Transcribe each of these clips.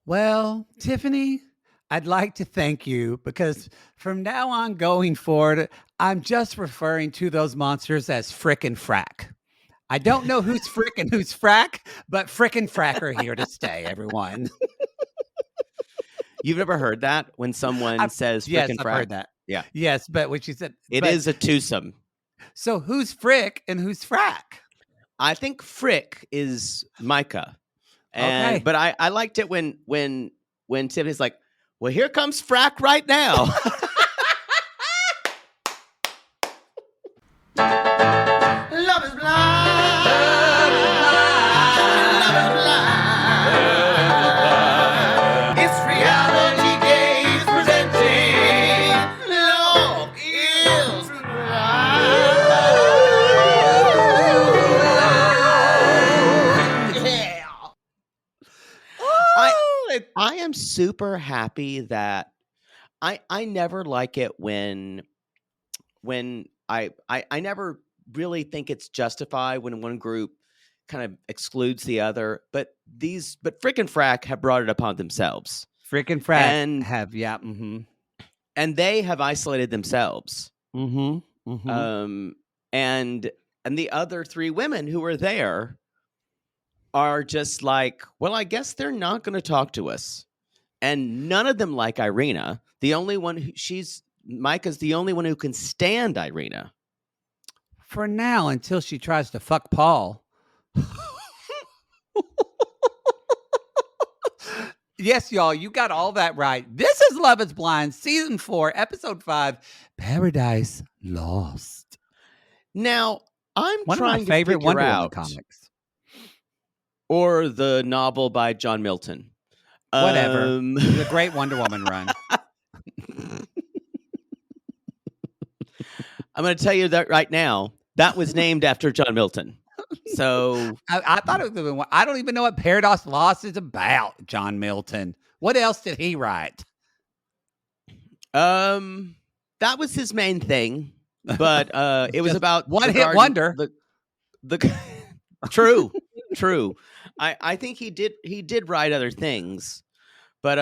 Well, Tiffany, I'd like to thank you because from now on going forward, I'm just referring to those monsters as Frick and Frack. I don't know who's Frick and who's Frack, but Frick and Frack are here to stay, everyone. You've never heard that when someone I've, says yes, frickin' I've frack? heard that. Yeah. Yes, but when she said, It but is a twosome. so who's Frick and who's Frack? I think Frick is Micah. Okay. But I liked it when Tiffany's like, well, here comes Frack right now. Love is blind. Love is blind. It's reality games presenting. Love is blind. Yeah. I am super happy that I never like it when I never really think it's justified when one group kind of excludes the other, but Frick and Frack have brought it upon themselves. Frick and Frack And have, yeah. Mm-hmm. and they have isolated themselves. Mm-hmm. Mm-hmm. And the other three women who were there are just like, well, I guess they're not going to talk to us. And none of them like Irina. The only one Micah's the only one who can stand Irina. For now, until she tries to fuck Paul. Yes, y'all, you got all that right. This is Love is Blind, Season 4, Episode 5, Paradise Lost. Now, I'm One trying of my favorite to figure Wonder Woman out, comics. or the novel by John Milton. Whatever. The great Wonder Woman run. I'm going to tell you that right now. That was named after John Milton. So I thought it was. I don't even know what Paradise Lost is about. John Milton. What else did he write? that was his main thing, but it was about one hit wonder. The true. I think he did write other things, but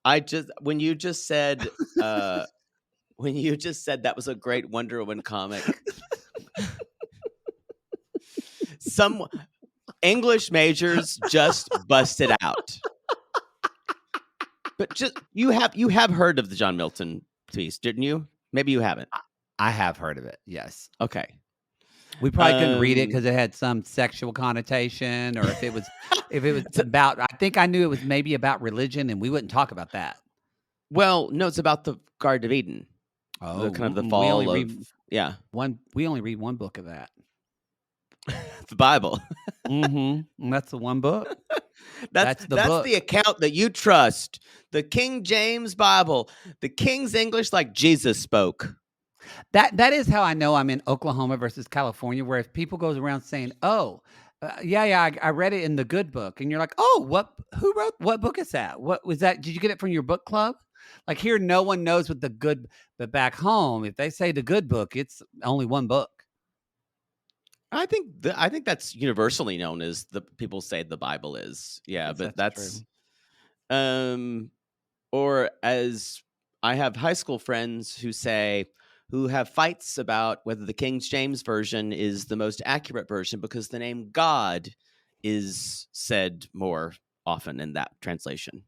I just when you just said that was a great Wonder Woman comic. Some English majors just busted out. But just you have heard of the John Milton piece, didn't you? Maybe you haven't. I have heard of it. Yes. Okay. We probably couldn't read it because it had some sexual connotation, or if it was about. I think I knew it was maybe about religion, and we wouldn't talk about that. Well, no, it's about the Garden of Eden. Oh, kind of the fall of We only read one book of that. The Bible. Mm-hmm. That's the one book. That's book. the account that you trust. The King James Bible, the King's English like Jesus spoke. That is how I know I'm in Oklahoma versus California, where if people goes around saying, "Oh, I read it in the good book," and you're like, "Oh, who wrote what book is that? What was that? Did you get it from your book club?" Like here, no one knows what but back home, if they say the good book, it's only one book. I think that's universally known as the people say the Bible is. Yeah, but that's or as I have high school friends who have fights about whether the King James version is the most accurate version because the name God is said more often in that translation.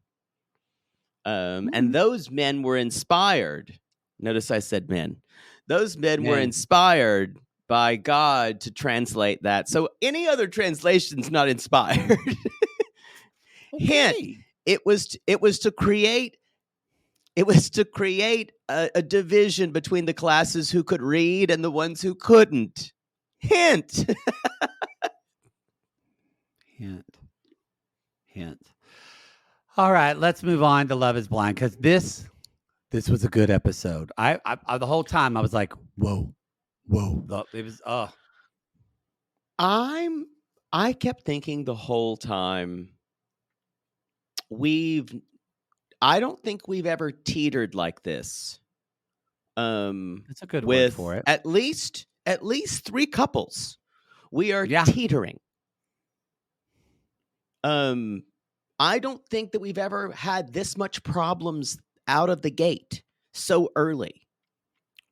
And those men were inspired. Notice I said men. Those men were inspired by God to translate that. So any other translation's not inspired. Okay. Hint, it was to create a division between the classes who could read and the ones who couldn't. Hint. Hint. All right, let's move on to Love is Blind because this was a good episode. I the whole time I was like, whoa. It was I kept thinking the whole time I don't think we've ever teetered like this. That's a good word for it. At least 3 couples. We are teetering. I don't think that we've ever had this much problems out of the gate so early.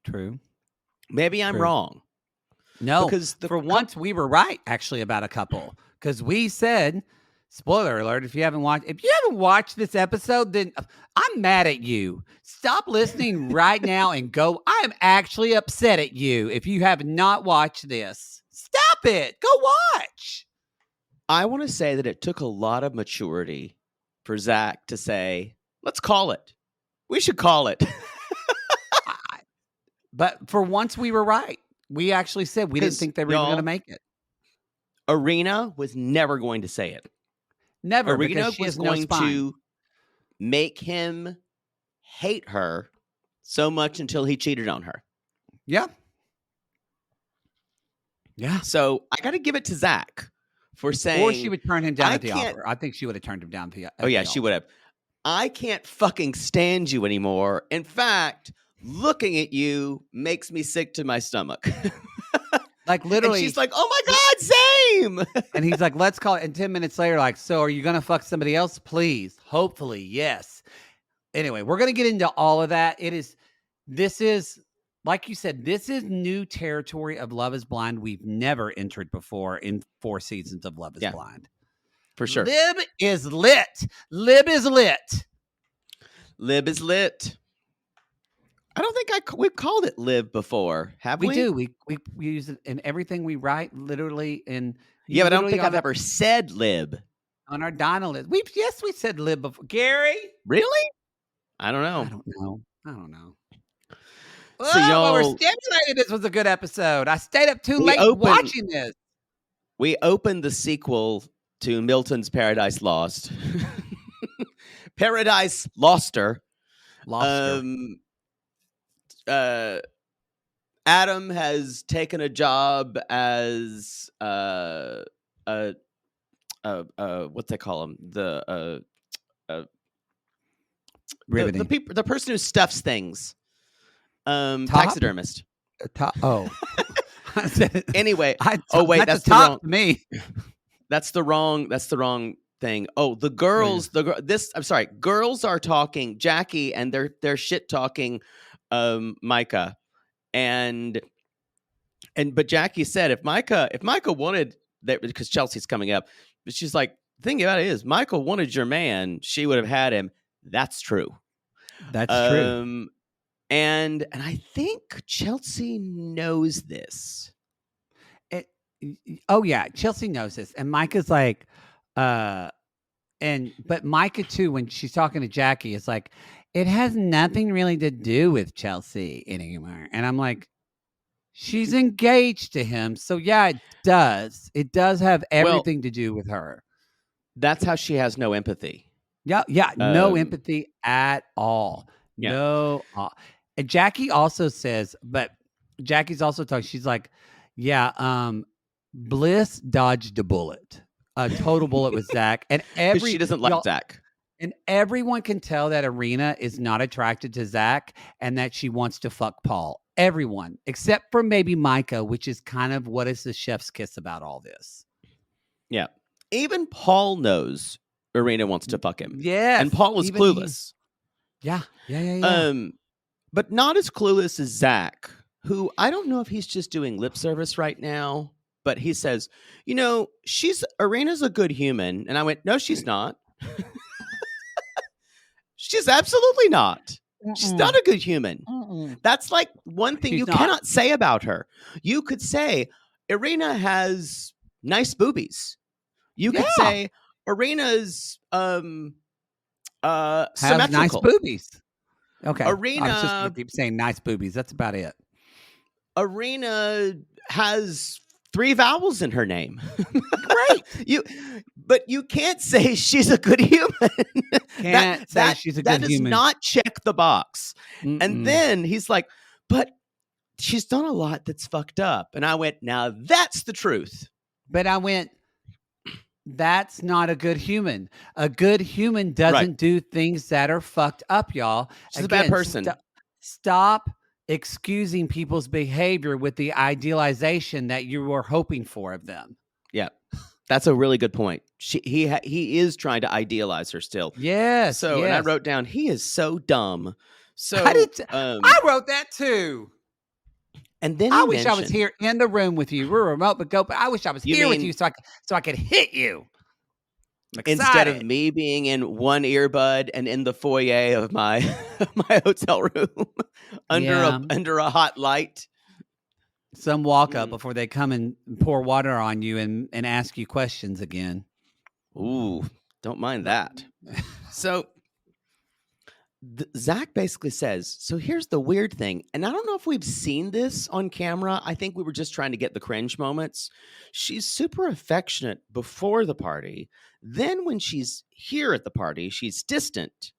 True. Maybe I'm True. wrong. No, Because for once we were right actually about a couple, because we said, spoiler alert, if you haven't watched this episode, then I'm mad at you. Stop listening right now and go. I am actually upset at you if you have not watched this. Stop it. Go watch. I want to say that it took a lot of maturity for Zach to say, let's call it. We should call it. But for once we were right. We actually said we didn't 'Cause, think they were even going y'all, to make it. Arena was never going to say it. Never, Arena because she was has no going spine. to make him hate her so much until he cheated on her. Yeah. Yeah. So I got to give it to Zach for saying. Or she would turn him down I at the can't- offer. I think she would have turned him down. Oh, yeah, she would have. I can't fucking stand you anymore. In fact, looking at you makes me sick to my stomach. Like literally. And she's like, oh my God, same. And he's like, let's call it. And 10 minutes later, like, so are you going to fuck somebody else? Please. Hopefully. Yes. Anyway, we're going to get into all of that. This is, like you said, this is new territory of Love is Blind we've never entered before in 4 seasons of Love is Blind. For sure. Lib is lit. Lib is lit. Lib is lit. I don't think we've called it Lib before, have we? We do. We use it in everything we write, literally. Yeah, but I don't think I've ever said Lib. On our Dino list. We said Lib before. Gary? Really? I don't know. I don't know. So y'all were y'all- stimulated. This was a good episode. I stayed up too We late opened- watching this. We opened the sequel to Milton's Paradise Lost. Paradise Loster. Adam has taken a job as what they call him, Riveting. the person who stuffs things, Top? taxidermist. Oh. Anyway, that's that's a the top wrong. to me. That's the wrong thing. Oh, the girls. I'm sorry. Girls are talking Jackie, and they're shit talking Micah, but Jackie said if Micah wanted that, because Chelsea's coming up, but she's like, the thing about it is Michael wanted your man, she would have had him. That's true. That's true. And I think Chelsea knows this. Oh yeah, Chelsea knows this, and Micah's like, but Micah too, when she's talking to Jackie, is like, it has nothing really to do with Chelsea anymore. And I'm like, she's engaged to him, so yeah, it does. It does have everything to do with her. That's how she has no empathy. Yeah, no empathy at all. Yeah. No. And Jackie also says, but Jackie's also talking. She's like, yeah, Bliss dodged a bullet, a total bullet with Zach, and She doesn't like Zach, and everyone can tell that Arena is not attracted to Zach and that she wants to fuck Paul. Everyone, except for maybe Micah, which is kind of what is the chef's kiss about all this. Yeah, even Paul knows Arena wants to fuck him. Yeah, and Paul is clueless. Yeah. But not as clueless as Zach, who I don't know if he's just doing lip service right now, but he says, Arena's a good human. And I went, no, she's not. She's absolutely not. She's not a good human. That's like one thing you cannot say about her. You could say Arena has nice boobies. You could say Arena's have symmetrical. Nice boobies. Okay. Arena, I was just gonna keep saying nice boobies. That's about it. Arena has 3 vowels in her name. Great. But you can't say she's a good human. Can't say she's a good human. That does not check the box. Mm-mm. And then he's like, but she's done a lot that's fucked up. And I went, now that's the truth. But I went, that's not a good human. A good human doesn't do things that are fucked up, y'all. She's a bad person. Stop excusing people's behavior with the idealization that you were hoping for of them. Yeah. That's a really good point. He is trying to idealize her still. Yes, So, and I yes. wrote down, he is so dumb. I So, did. I wrote that too. and then I he wish I was mentioned, here in the room with you. We're remote, but I wish I was you here with mean you so I could hit you. I'm instead of excited. me being in one earbud and in the foyer of my my hotel room Yeah. under a hot light. Some walk up Mm. before they come and pour water on you and ask you questions again. Ooh, don't mind that. So Zach basically says, so here's the weird thing, and I don't know if we've seen this on camera. I think we were just trying to get the cringe moments. She's super affectionate before the party. Then when she's here at the party, she's distant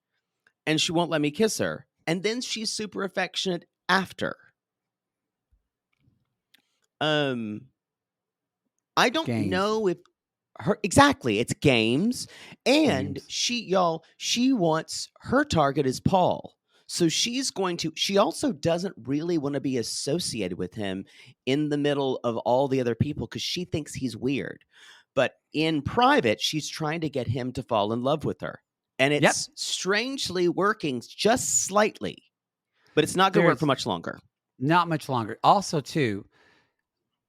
and she won't let me kiss her. And then she's super affectionate after. I don't Games. know if her exactly, it's games. And Games. she wants her target is Paul. So she also doesn't really want to be associated with him in the middle of all the other people because she thinks he's weird. But in private, she's trying to get him to fall in love with her. And it's strangely working just slightly, but it's not going to work for much longer. Not much longer. Also, too,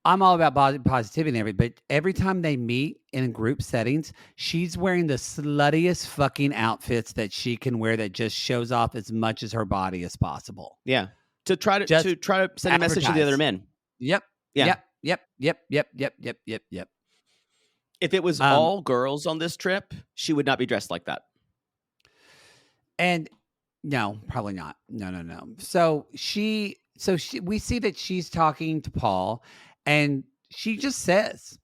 I'm all about positivity and everything, but every time they meet in group settings, she's wearing the sluttiest fucking outfits that she can wear that just shows off as much as her body as possible. Yeah. To try to send a message to the other men. Yep. Yeah. Yep. If it was all girls on this trip, she would not be dressed like that. And no, probably not. No. So we see that she's talking to Paul and she just says,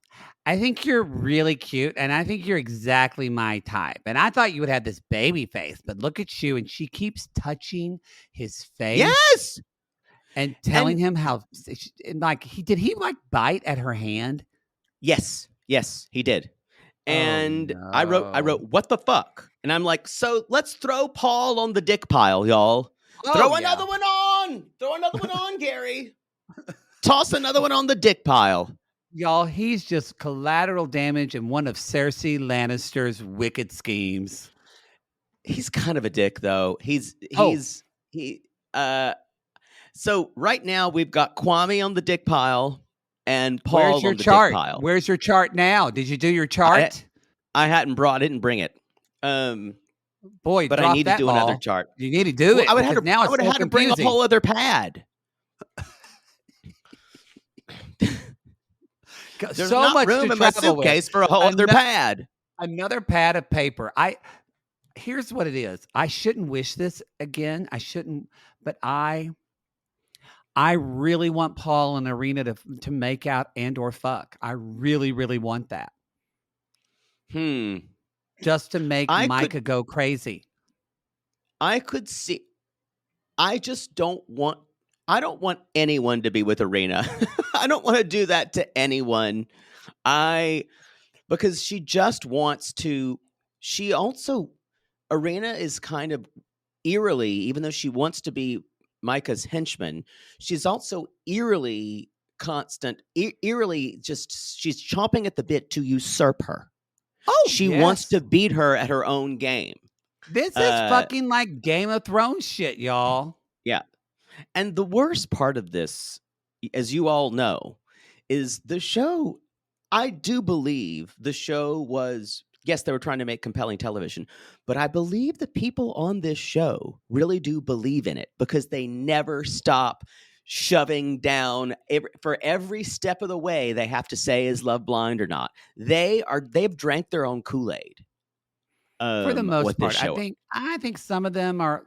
I think you're really cute and I think you're exactly my type. And I thought you would have this baby face, but look at you. And she keeps touching his face. Yes. And telling him how, like, did he bite at her hand? Yes, he did. And no. I wrote, what the fuck? And I'm like, so let's throw Paul on the dick pile, y'all. Throw another one on, Gary. Toss another one on the dick pile. Y'all, he's just collateral damage in one of Cersei Lannister's wicked schemes. He's kind of a dick, though. So right now we've got Kwame on the dick pile and Paul on the dick pile. Where's your chart now? Did you do your chart? I didn't bring it. Boy, but I need to do another chart. You need to do it. I would have had to bring a whole other pad. There's so not much room in my suitcase for a whole other pad. Another pad of paper. Here's what it is. I shouldn't wish this again. I shouldn't, but I really want Paul and Irina to make out and or fuck. I really, really want that. Just to make Micah go crazy. I could see. I don't want anyone to be with Irina. I don't want to do that to anyone. Because she just wants to. Irina is kind of eerily, even though she wants to be Micah's henchman, she's also eerily she's chomping at the bit to usurp her. She wants to beat her at her own game. This is fucking like Game of Thrones shit, y'all. Yeah. And the worst part of this, as you all know, is the show. I do believe the show was, yes, they were trying to make compelling television, but I believe the people on this show really do believe in it because they never stop shoving down for every step of the way. They have to say, is love blind or not? They've drank their own Kool-Aid. For the most part, I think some of them are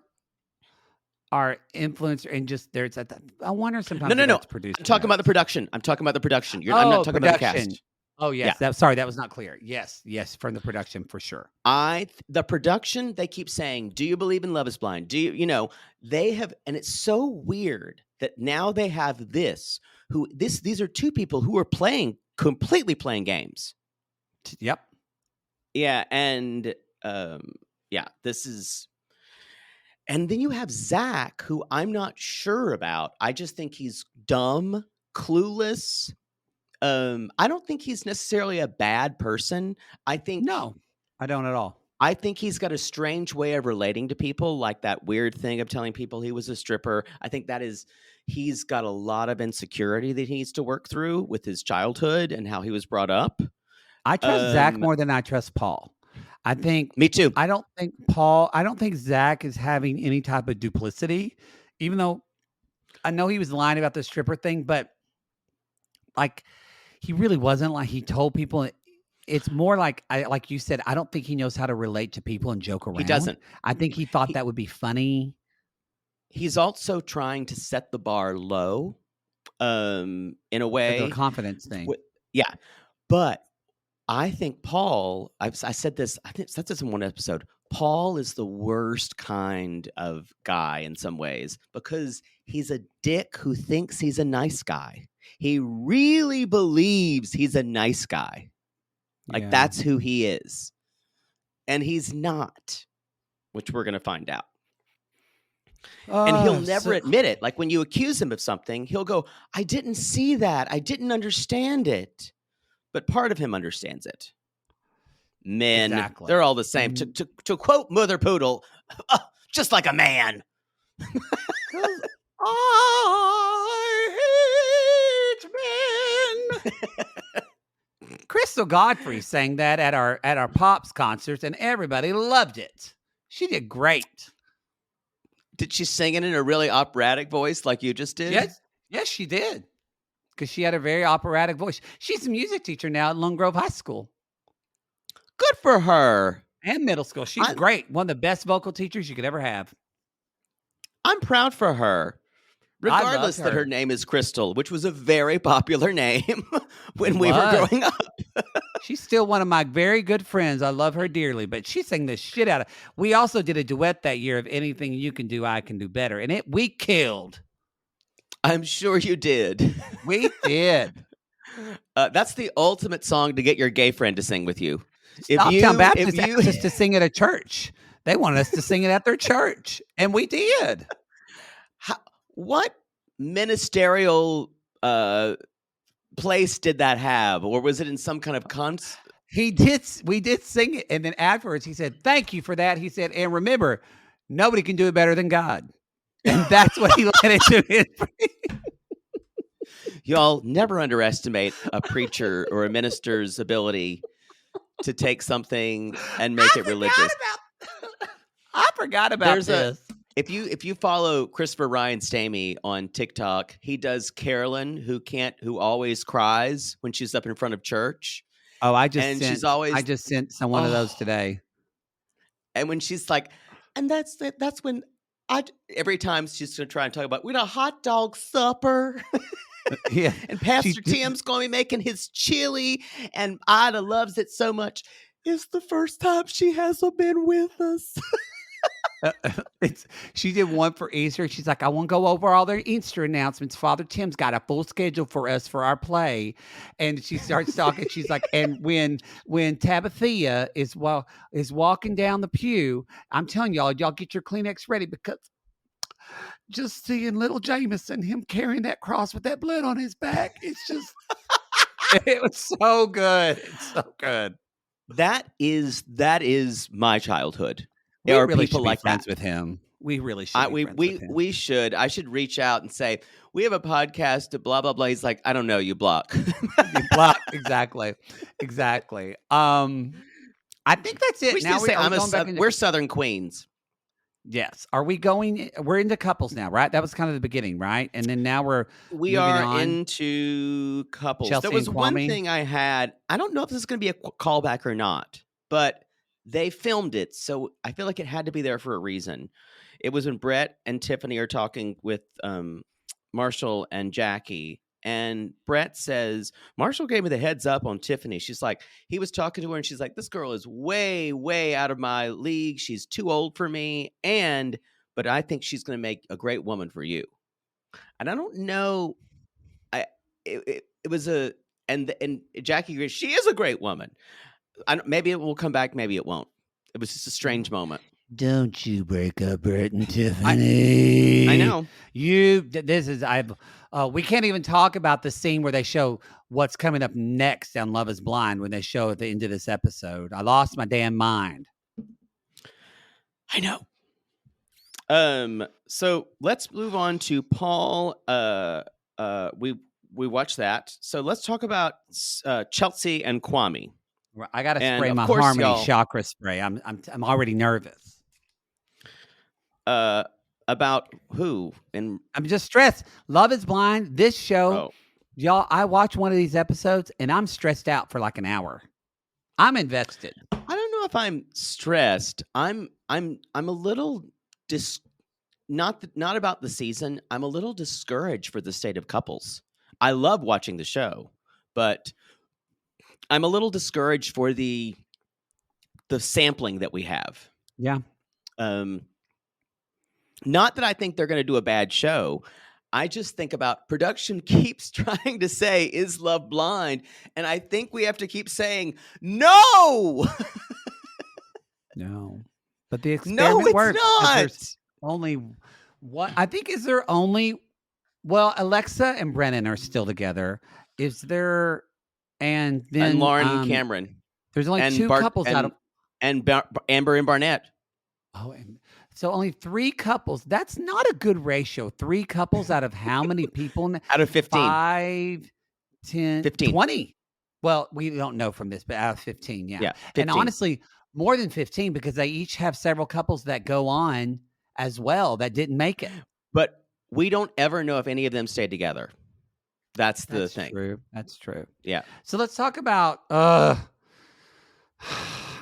influencer and just there's I wonder sometimes. No. I'm talking about the production. I'm talking about the production. I'm not talking about the cast. Oh yes, yeah. Sorry, that was not clear. Yes, from the production for sure. The production, they keep saying, "Do you believe in Love Is Blind? Do you they have?" And it's so weird that now they have this. These are two people who are completely playing games. Yep. Yeah, and this is. And then you have Zach, who I'm not sure about. I just think he's dumb, clueless. I don't think he's necessarily a bad person. I think No, I don't at all. I think he's got a strange way of relating to people, like that weird thing of telling people he was a stripper. I think he's got a lot of insecurity that he needs to work through with his childhood and how he was brought up. I trust Zach more than I trust Paul. I think Me too. I don't think Zach is having any type of duplicity, even though I know he was lying about the stripper thing, but like he really wasn't. Like he told people it's more like like you said, I don't think he knows how to relate to people and joke around. He doesn't. I think he thought that would be funny. He's also trying to set the bar low, in a way. The confidence thing. Yeah. But I think Paul, I said this, I think that's in one episode. Paul is the worst kind of guy in some ways because he's a dick who thinks he's a nice guy. He really believes he's a nice guy. Like that's who he is. And he's not, which we're going to find out. And he'll never admit it. Like when you accuse him of something, he'll go, I didn't see that. I didn't understand it. But part of him understands it. Men, they're all the same. To quote Mother Poodle, just like a man. I hate men. Crystal Godfrey sang that at our Pops concerts, and everybody loved it. She did great. Did she sing it in a really operatic voice like you just did? Yes, she did. Because she had a very operatic voice. She's a music teacher now at Lone Grove High School. Good for her. And middle school. She's great. One of the best vocal teachers you could ever have. I'm proud for her. Regardless that her name is Crystal, which was a very popular name when we were growing up. She's still one of my very good friends. I love her dearly, but she sang the shit out of. We also did a duet that year of Anything You Can Do, I Can Do Better. And we killed. I'm sure you did. We did. That's the ultimate song to get your gay friend to sing with you. Uptown Baptist asked us to sing it at church. They wanted us to sing it at their church, and we did. What ministerial place did that have, or was it in some kind of We did sing it, and then afterwards he said, "Thank you for that." He said, "And remember, nobody can do it better than God." And that's what he let into his. Y'all never underestimate a preacher or a minister's ability to take something and make it religious. I forgot about this. If you follow Christopher Ryan Stamey on TikTok, he does Carolyn who always cries when she's up in front of church. Oh, I just sent someone of those today. And when she's like, and that's when every time she's going to try and talk about, we had a hot dog supper. Yeah. And Pastor Tim's going to be making his chili, and Ida loves it so much. It's the first time she hasn't been with us. She did one for Easter. She's like, I want to go over all their Easter announcements. Father Tim's got a full schedule for us for our play. And she starts talking. She's like, and when Tabitha is walking down the pew, I'm telling y'all get your Kleenex ready, because just seeing little Jameson, him carrying that cross with that blood on his back, it's just, it was so good. It's so good. That is my childhood. We really should be friends with him. We really should. We should. I should reach out and say, we have a podcast, blah, blah, blah. He's like, I don't know. You block. You block. Exactly. I think that's it. We're Southern Queens. Yes. Are we going? We're into couples now, right? That was kind of the beginning, right? And then now we are into couples. Chelsea there was and one Kwame. thing I had. I don't know if this is going to be a callback or not, but they filmed it, so I feel like it had to be there for a reason. It was when Brett and Tiffany are talking with Marshall and Jackie. And Brett says, Marshall gave me the heads up on Tiffany. She's like, he was talking to her and she's like, this girl is way, way out of my league. She's too old for me. But I think she's going to make a great woman for you. And I don't know. It was and Jackie agrees, she is a great woman. Maybe it will come back. Maybe it won't. It was just a strange moment. Don't you break up Brett and Tiffany. I know. This is, we can't even talk about the scene where they show what's coming up next on Love is Blind when they show at the end of this episode. I lost my damn mind. I know. So let's move on to Paul. We watched that. So let's talk about Chelsea and Kwame. I got to And spray of my course, Harmony y'all- chakra spray. I'm already nervous. About who? And I'm just stressed. Love is Blind. This show, oh, y'all. I watched one of these episodes and I'm stressed out for like an hour. I'm invested. I don't know if I'm stressed. I'm a little not about the season. I'm a little discouraged for the state of couples. I love watching the show, but I'm a little discouraged for the sampling that we have. Yeah. Not that I think they're going to do a bad show. I just think about production keeps trying to say, is love blind? And I think we have to keep saying, no! No. But the No, experiment it's works. 'cause not. There's only what I think is there only Alexa and Brennan are still together. Is there and then And Lauren and Cameron. There's only And two couples out of Amber and Barnett. and so only 3 couples. That's not a good ratio. 3 couples out of how many people? Out of 15. 5, 10, 15. 20. Well, we don't know from this, but out of 15, yeah. Yeah, And 15. honestly, more than 15 because they each have several couples that go on as well that didn't make it. But we don't ever know if any of them stayed together. That's the thing. True. That's true. Yeah. So let's talk about I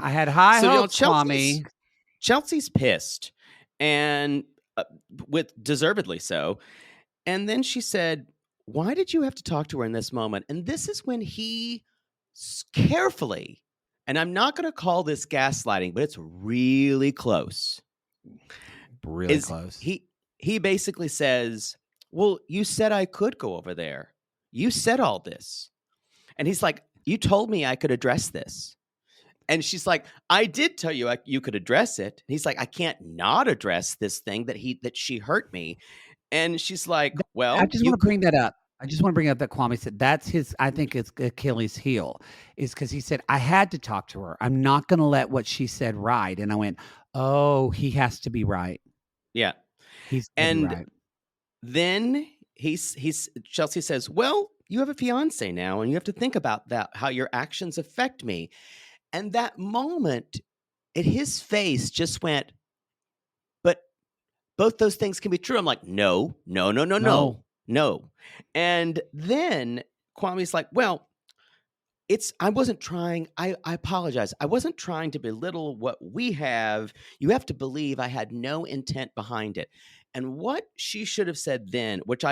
had high hopes, Kwame. Chelsea's pissed, and with deservedly so. And then she said, "Why did you have to talk to her in this moment?" And this is when he carefully, and I'm not going to call this gaslighting, but it's really close. Really close. He basically says, "Well, you said I could go over there. You said all this." And he's like, "You told me I could address this." And she's like, "I did tell you you could address it." And he's like, "I can't not address this thing that she hurt me." And she's like, "Well, I just want to bring that up. I just want to bring up that Kwame said that's his, I think it's Achilles' heel, is because he said, I had to talk to her. I'm not going to let what she said ride. And I went, oh, he has to be right. Yeah. He's and right. Then Chelsea says, "Well, you have a fiance now, and you have to think about that, how your actions affect me." And that moment, his face just went, "But both those things can be true." I'm like, no. And then Kwame's like, "Well, I wasn't trying, I apologize. I wasn't trying to belittle what we have. You have to believe I had no intent behind it." And what she should have said then, which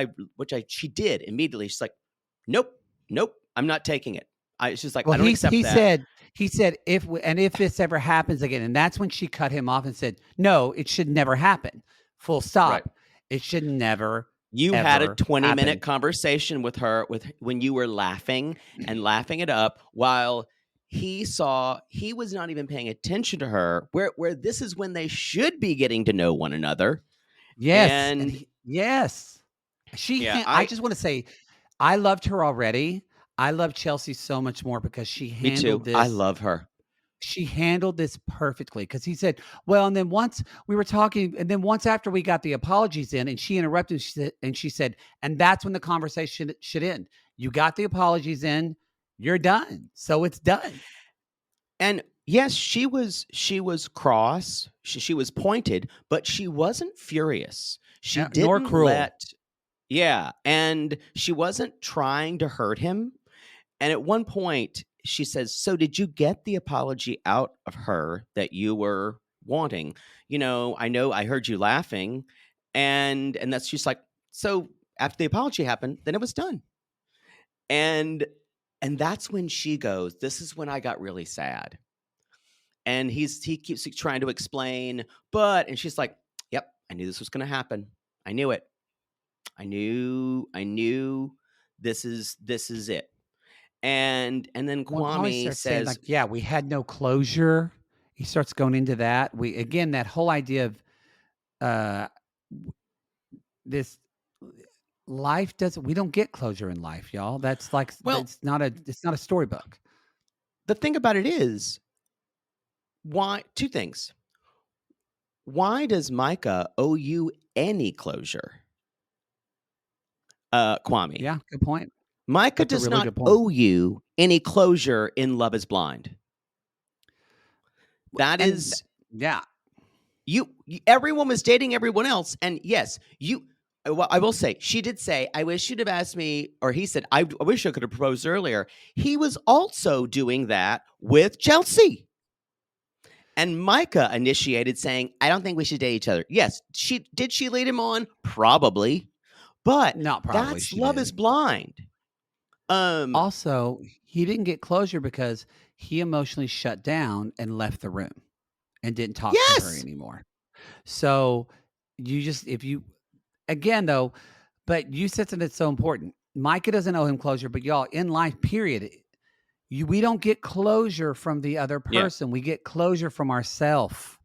she did immediately, she's like, nope, I'm not taking it. She's like, I don't accept that. He said, if this ever happens again, and that's when she cut him off and said, no, it should never happen. Full stop. Right. It should never. You had a 20-minute conversation with her when you were laughing and laughing it up while he was not even paying attention to her, where this is when they should be getting to know one another. Yes. Yes. I just want to say, I loved her already. I love Chelsea so much more because she handled this. I love her. She handled this perfectly because he said, well, and then once we were talking, and then once after we got the apologies in, and she interrupted, she said, and that's when the conversation should end. You got the apologies in, you're done. So it's done. And yes, she was cross. She was pointed, but she wasn't furious. She didn't nor cruel. And she wasn't trying to hurt him. And at one point, she says, "So did you get the apology out of her that you were wanting? I know I heard you laughing." And that's just like, so after the apology happened, then it was done. And that's when she goes, "This is when I got really sad." And he keeps trying to explain, and she's like, "Yep, I knew this was going to happen. I knew it. I knew this is it." And then Kwame says, like, "Yeah, we had no closure. he starts going into that. Again, that whole idea of uh, this life doesn't. We don't get closure in life, y'all. That's like Well, it's not a storybook. the thing about it is, why? Two things. Why does Micah owe you any closure? Kwame. Yeah, good point. Micah That's a does really not good point. owe you any closure in Love is Blind. That And is yeah, everyone was dating everyone else. And yes, well, I will say, she did say, I wish you'd have asked me, or he said, I wish I could have proposed earlier. He was also doing that with Chelsea. And Micah initiated saying, I don't think we should date each other. Yes, did she lead him on? Probably. But not probably that's she Love did. is Blind. Also, he didn't get closure because he emotionally shut down and left the room and didn't talk to her Yes. anymore. So if you again though, but you said something that's so important. Micah doesn't owe him closure, but y'all in life, period. We don't get closure from the other Yeah. person. We get closure from ourselves.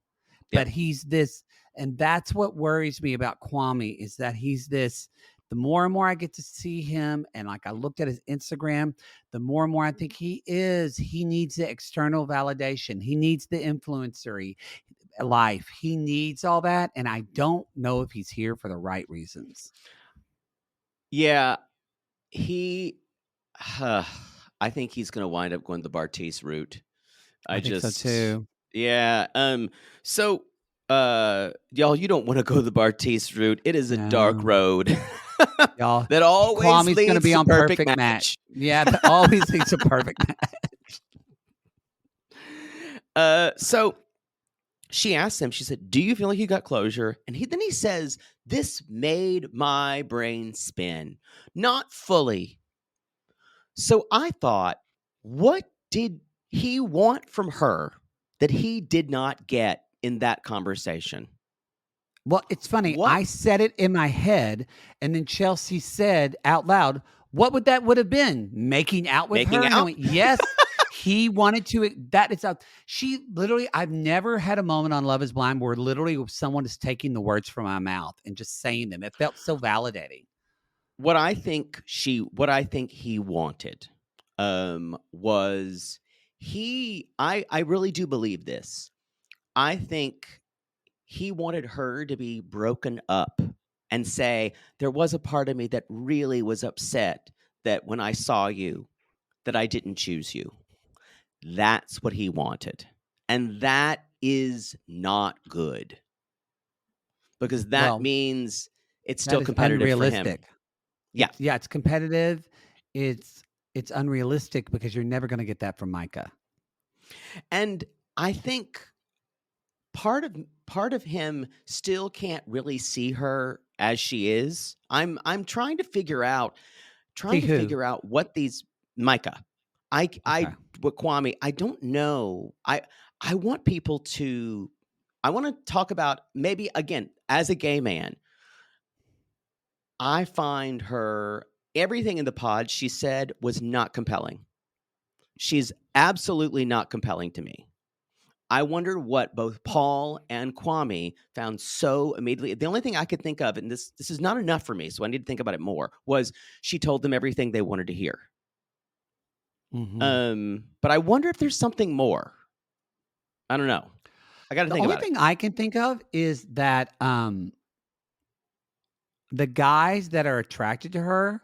Yeah. But he's this, and that's what worries me about Kwame is that he's this. The more and more I get to see him, and like I looked at his Instagram, the more and more I think he needs the external validation. He needs the influencer life. He needs all that. And I don't know if he's here for the right reasons. Yeah. I think he's going to wind up going the Bartiz route. I think so too. Yeah. So, y'all, you don't want to go the Bartiz route. It is a dark No. road. Y'all, that always Kwame's leads going to be on perfect match. Yeah, that always leads to perfect match. So she asked him, she said, do you feel like you got closure? And then he says, this made my brain spin. Not fully. So I thought, what did he want from her that he did not get in that conversation? Well, it's funny. What? I said it in my head, and then Chelsea said out loud, "What would that would have been? Making out with Making her?" And I out? went, "Yes." He wanted to. That is a. She literally. I've never had a moment on Love Is Blind where literally someone is taking the words from my mouth and just saying them. It felt so validating. What I think he wanted was I really do believe this. I think he wanted her to be broken up and say, there was a part of me that really was upset that when I saw you, that I didn't choose you. That's what he wanted. And that is not good. Because that means it's still competitive for him. Yeah. It's competitive. It's unrealistic because you're never going to get that from Micah. And I think part of him still can't really see her as she is. I'm trying to figure out what these Micah. With Kwame, I don't know. I want people to I want to talk about maybe again as a gay man. I find everything in the pod she said was not compelling. She's absolutely not compelling to me. I wonder what both Paul and Kwame found so immediately. The only thing I could think of, and this is not enough for me, so I need to think about it more, was she told them everything they wanted to hear. Mm-hmm. But I wonder if there's something more. I don't know. I got to think about it. The only thing I can think of is that the guys that are attracted to her,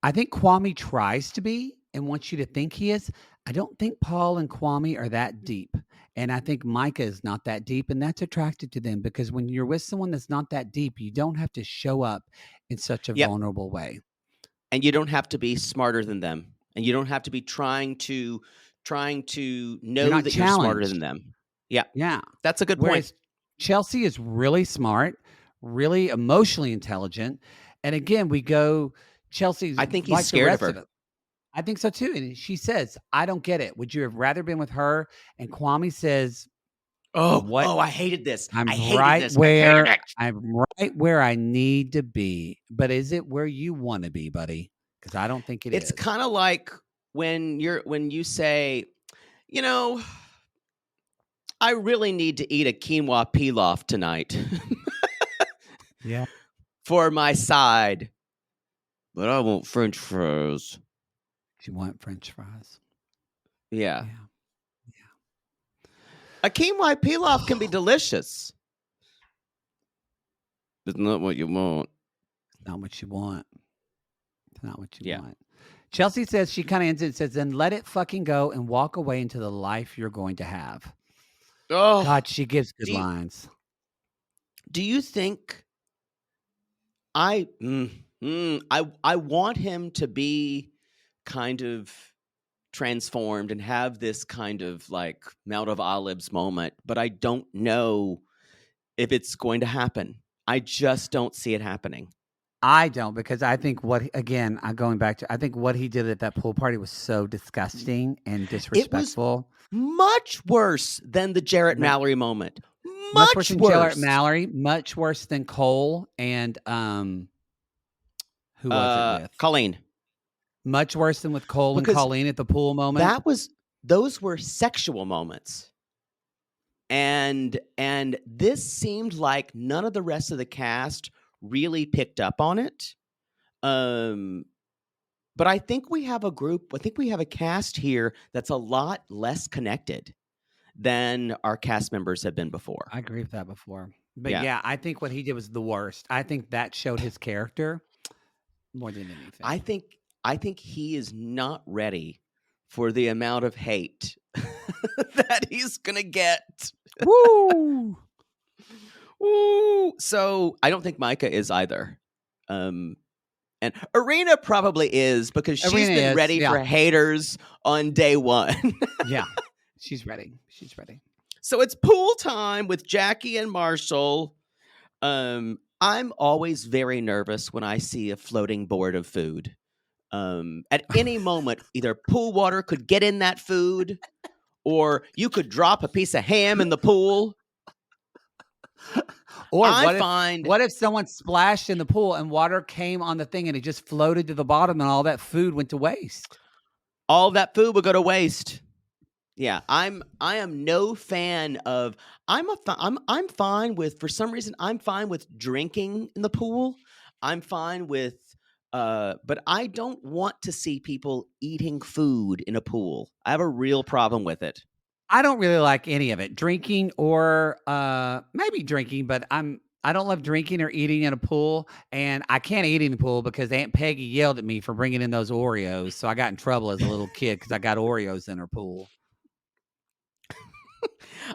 I think Kwame tries to be and wants you to think he is. I don't think Paul and Kwame are that deep. And I think Micah is not that deep, and that's attracted to them because when you're with someone that's not that deep, you don't have to show up in such a vulnerable way. And you don't have to be smarter than them. And you don't have to be trying to know that you're smarter than them. Yeah. Yeah. That's a good point. Chelsea is really smart, really emotionally intelligent. And again, Chelsea. I think he's scared of her. I think so too. And she says, I don't get it. Would you have rather been with her? And Kwame says, what? Oh, I hated this. I'm right where I need to be. But is it where you want to be, buddy? Because I don't think it is. It's kind of like when you say, I really need to eat a quinoa pilaf tonight Yeah. for my side. But I want French fries. You want French fries. Yeah. Yeah. A quinoa pilaf can be delicious. It's not what you want. It's not what you want. It's not what you Yeah. want. Chelsea says, she kind of ends it, says, then let it fucking go and walk away into the life you're going to have. Oh, God, she gives good do you- lines. do you think I want him to be kind of transformed and have this kind of like Mount of Olives moment, but I don't know if it's going to happen. I just don't see it happening. I don't, because I think again, I'm going back to, I think what he did at that pool party was so disgusting and disrespectful. Much worse than the Jarrett No. Mallory moment. Much worse than Jarrett worse. Mallory, much worse than Cole and who was it with? Colleen. Much worse than with Cole and Because Colleen at the pool moment. Those were sexual moments. And this seemed like none of the rest of the cast really picked up on it. But I think we have a cast here that's a lot less connected than our cast members have been before. I agree with that before. But Yeah. yeah, I think what he did was the worst. I think that showed his character more than anything. I think he is not ready for the amount of hate that he's gonna get. Woo! Woo! So I don't think Micah is either. And Arena probably is, because she's Arena been is, ready yeah. for haters on day one. Yeah, she's ready. She's ready. So it's pool time with Jackie and Marshall. I'm always very nervous when I see a floating board of food. At any moment, either pool water could get in that food, or you could drop a piece of ham in the pool. Or what if someone splashed in the pool and water came on the thing and it just floated to the bottom and all that food went to waste? All that food would go to waste. Yeah, I am no fan of. I'm fine with. For some reason, I'm fine with drinking in the pool. I'm fine with. But I don't want to see people eating food in a pool. I have a real problem with it. I don't really like any of it, drinking or maybe drinking, but I don't love drinking or eating in a pool, and I can't eat in the pool because Aunt Peggy yelled at me for bringing in those Oreos, so I got in trouble as a little kid because I got Oreos in her pool.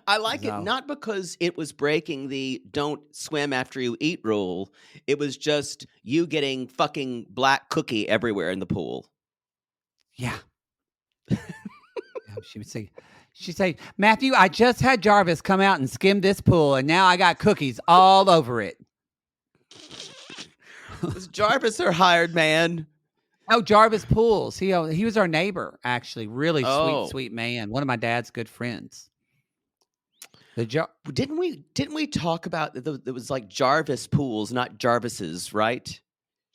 I like it not because it was breaking the don't swim after you eat rule. It was just you getting fucking black cookie everywhere in the pool. Yeah. She'd say, Matthew, I just had Jarvis come out and skim this pool, and now I got cookies all over it. Was Jarvis her hired man? Oh, Jarvis Pools. He was our neighbor, actually. Really sweet man. One of my dad's good friends. Didn't we talk about it was like Jarvis Pools, not Jarvis's, right?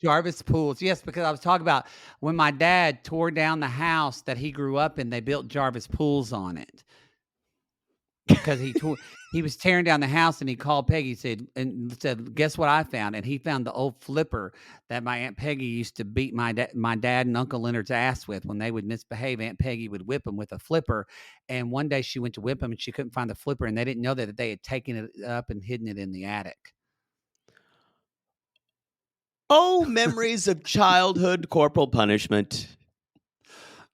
Jarvis Pools. Yes, because I was talking about when my dad tore down the house that he grew up in, they built Jarvis Pools on it. Because he was tearing down the house and he called Peggy and said, guess what I found? And he found the old flipper that my Aunt Peggy used to beat my dad and Uncle Leonard's ass with. When they would misbehave, Aunt Peggy would whip them with a flipper. And one day she went to whip them and she couldn't find the flipper, and they didn't know that they had taken it up and hidden it in the attic. Oh, memories of childhood corporal punishment.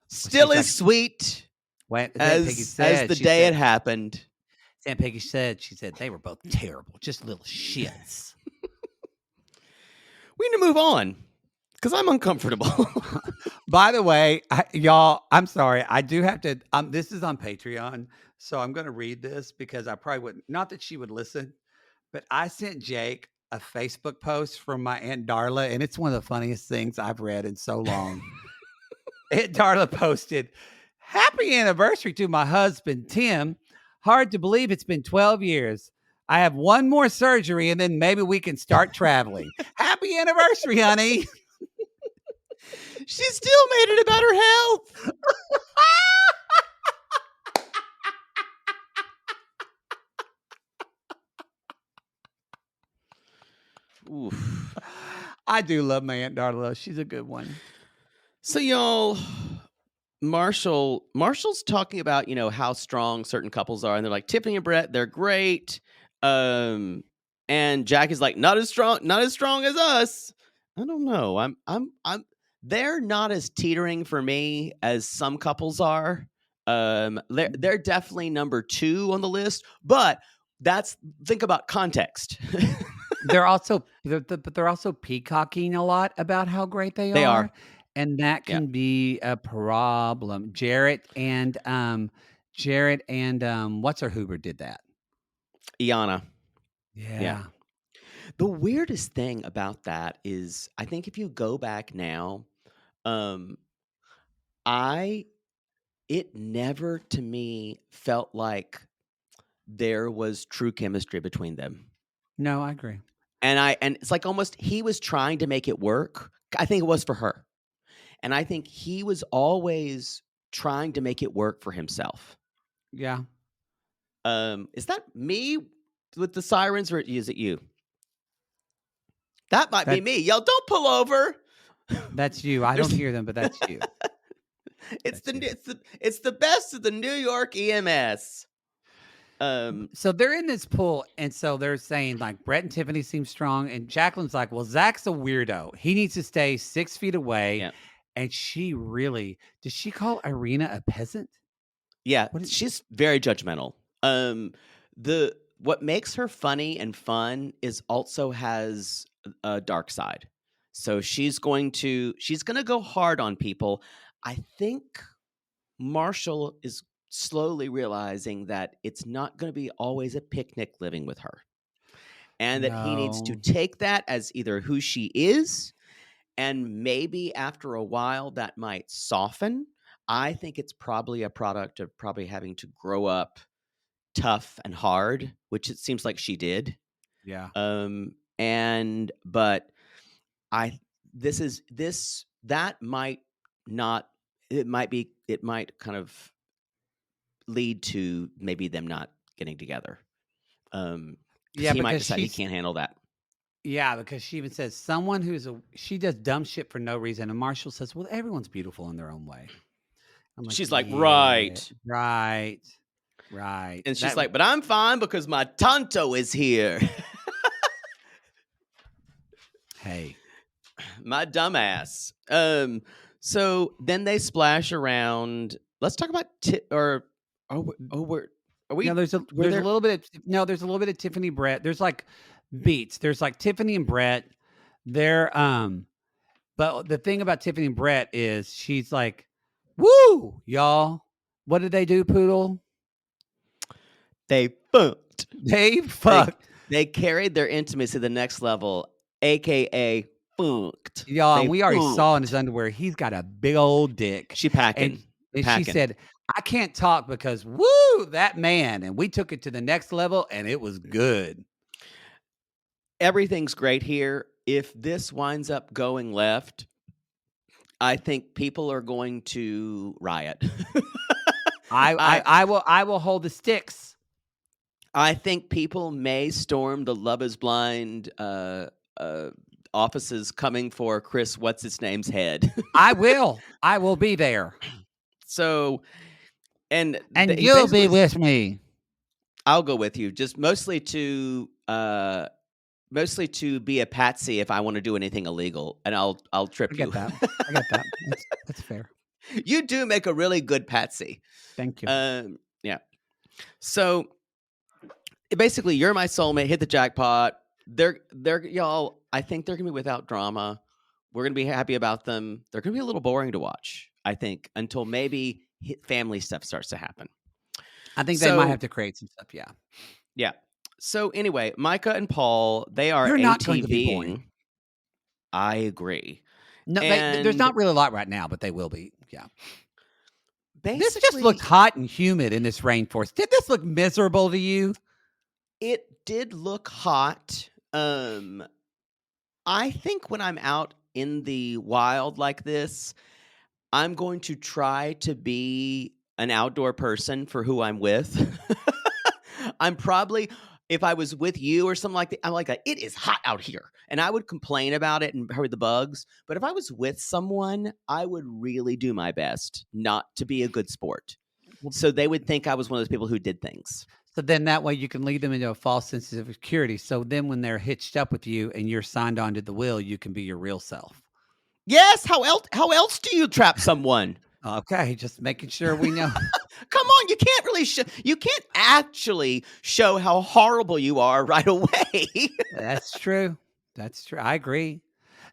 Still as sweet as the day it happened. Aunt Peggy said, they were both terrible, just little shits. We need to move on because I'm uncomfortable. By the way, y'all, I'm sorry. I do have to, this is on Patreon, so I'm going to read this because I probably wouldn't, not that she would listen, but I sent Jake a Facebook post from my Aunt Darla, and it's one of the funniest things I've read in so long. Aunt Darla posted, happy anniversary to my husband, Tim. Hard to believe it's been 12 years. I have one more surgery and then maybe we can start traveling. Happy anniversary, honey. She still made it about her health. Oof. I do love my Aunt Darla. She's a good one. So y'all, Marshall's talking about, how strong certain couples are, and they're like Tiffany and Brett, they're great. And Jack is like, not as strong as us. I don't know. I'm they're not as teetering for me as some couples are. They're definitely number 2 on the list, but think about context. They're also but they're also peacocking a lot about how great they They are, are. and that Yeah. can be a problem. Jarrett and what's her Hoover did that. Iana. Yeah. Yeah. The weirdest thing about that is I think if you go back now, um, I it never to me felt like there was true chemistry between them. No, I agree. And it's like almost he was trying to make it work. I think it was for her. And I think he was always trying to make it work for himself. Yeah. Is that me with the sirens or is it you? That might be That me. Y'all don't pull over. that's you. I don't hear them, but that's you. It's That's you. it's the best of the New York EMS. So they're in this pool, and so they're saying like Brett and Tiffany seem strong, and Jacqueline's like, "Well, Zach's a weirdo. He needs to stay 6 feet away." Yeah. And she really does. She call Irina a peasant? Yeah, What? she's very judgmental. The what makes her funny and fun is also has a dark side. So she's going to go hard on people. I think Marshall is slowly realizing that it's not going to be always a picnic living with her. And that he needs to No. take that as either who she is, and maybe after a while that might soften. I think it's probably a product of probably having to grow up tough and hard, which it seems like she did. Yeah. And but I that might not it might kind of lead to maybe them not getting together. Because Yeah, he might because decide he she's can't handle that. yeah, because she even says someone she does dumb shit for no reason, and Marshall says, "Well, everyone's beautiful in their own way." I'm like, She's like, yeah, right. right, right. And she's That like, but I'm fine because my Tonto is here. hey, My dumbass. So then they splash around. Let's talk about or oh we're are we no, there's a we're there. little bit of there's a little bit of Tiffany Brett. There's like beats. There's like Tiffany and Brett. They're but the thing about Tiffany and Brett is she's like, woo, y'all. What did they do, Poodle? They funked. They They fucked. they carried their intimacy to the next level, aka funked. Y'all, and They we already saw in funked. his underwear, he's got a big old dick. She And packing. and she Packing. said, I can't talk because woo, that man. And we took it to the next level and it was good. Everything's great here. If this winds up going left, I think people are going to riot. I will hold the sticks. I think people may storm the Love Is Blind offices coming for Chris what's his name's head. I will be there. So And he you'll be basically with me. I'll go with you, just mostly to be a patsy if I want to do anything illegal, and I'll trip I you. get that. I get that. That's fair. You do make a really good patsy. Thank you. Yeah. So basically, you're my soulmate. Hit the jackpot. They're y'all. I think they're gonna be without drama. We're gonna be happy about them. They're gonna be a little boring to watch, I think, until maybe family stuff starts to happen. I think they might have to create some stuff. Yeah. Yeah. So anyway, Micah and Paul, they are They're not going to be boring. ATVing. I agree. No, there's And not really a lot right now, but they will be. Yeah. This just basically, looked hot and humid in this rainforest. Did this look miserable to you? it did look hot. I think when I'm out in the wild like this, I'm going to try to be an outdoor person for who I'm with. I'm probably if I was with you or something like that, I'm like, it is hot out here. And I would complain about it and hurry the bugs. But if I was with someone, I would really do my best not to be a good sport. Well, So they would think I was one of those people who did things. so then that way you can lead them into a false sense of security. So then when they're hitched up with you and you're signed on to the wheel, you can be your real self. Yes. How else do you trap someone? Okay, just making sure we know. Come on, you can't really you can't actually show how horrible you are right away. That's true. That's true. I agree.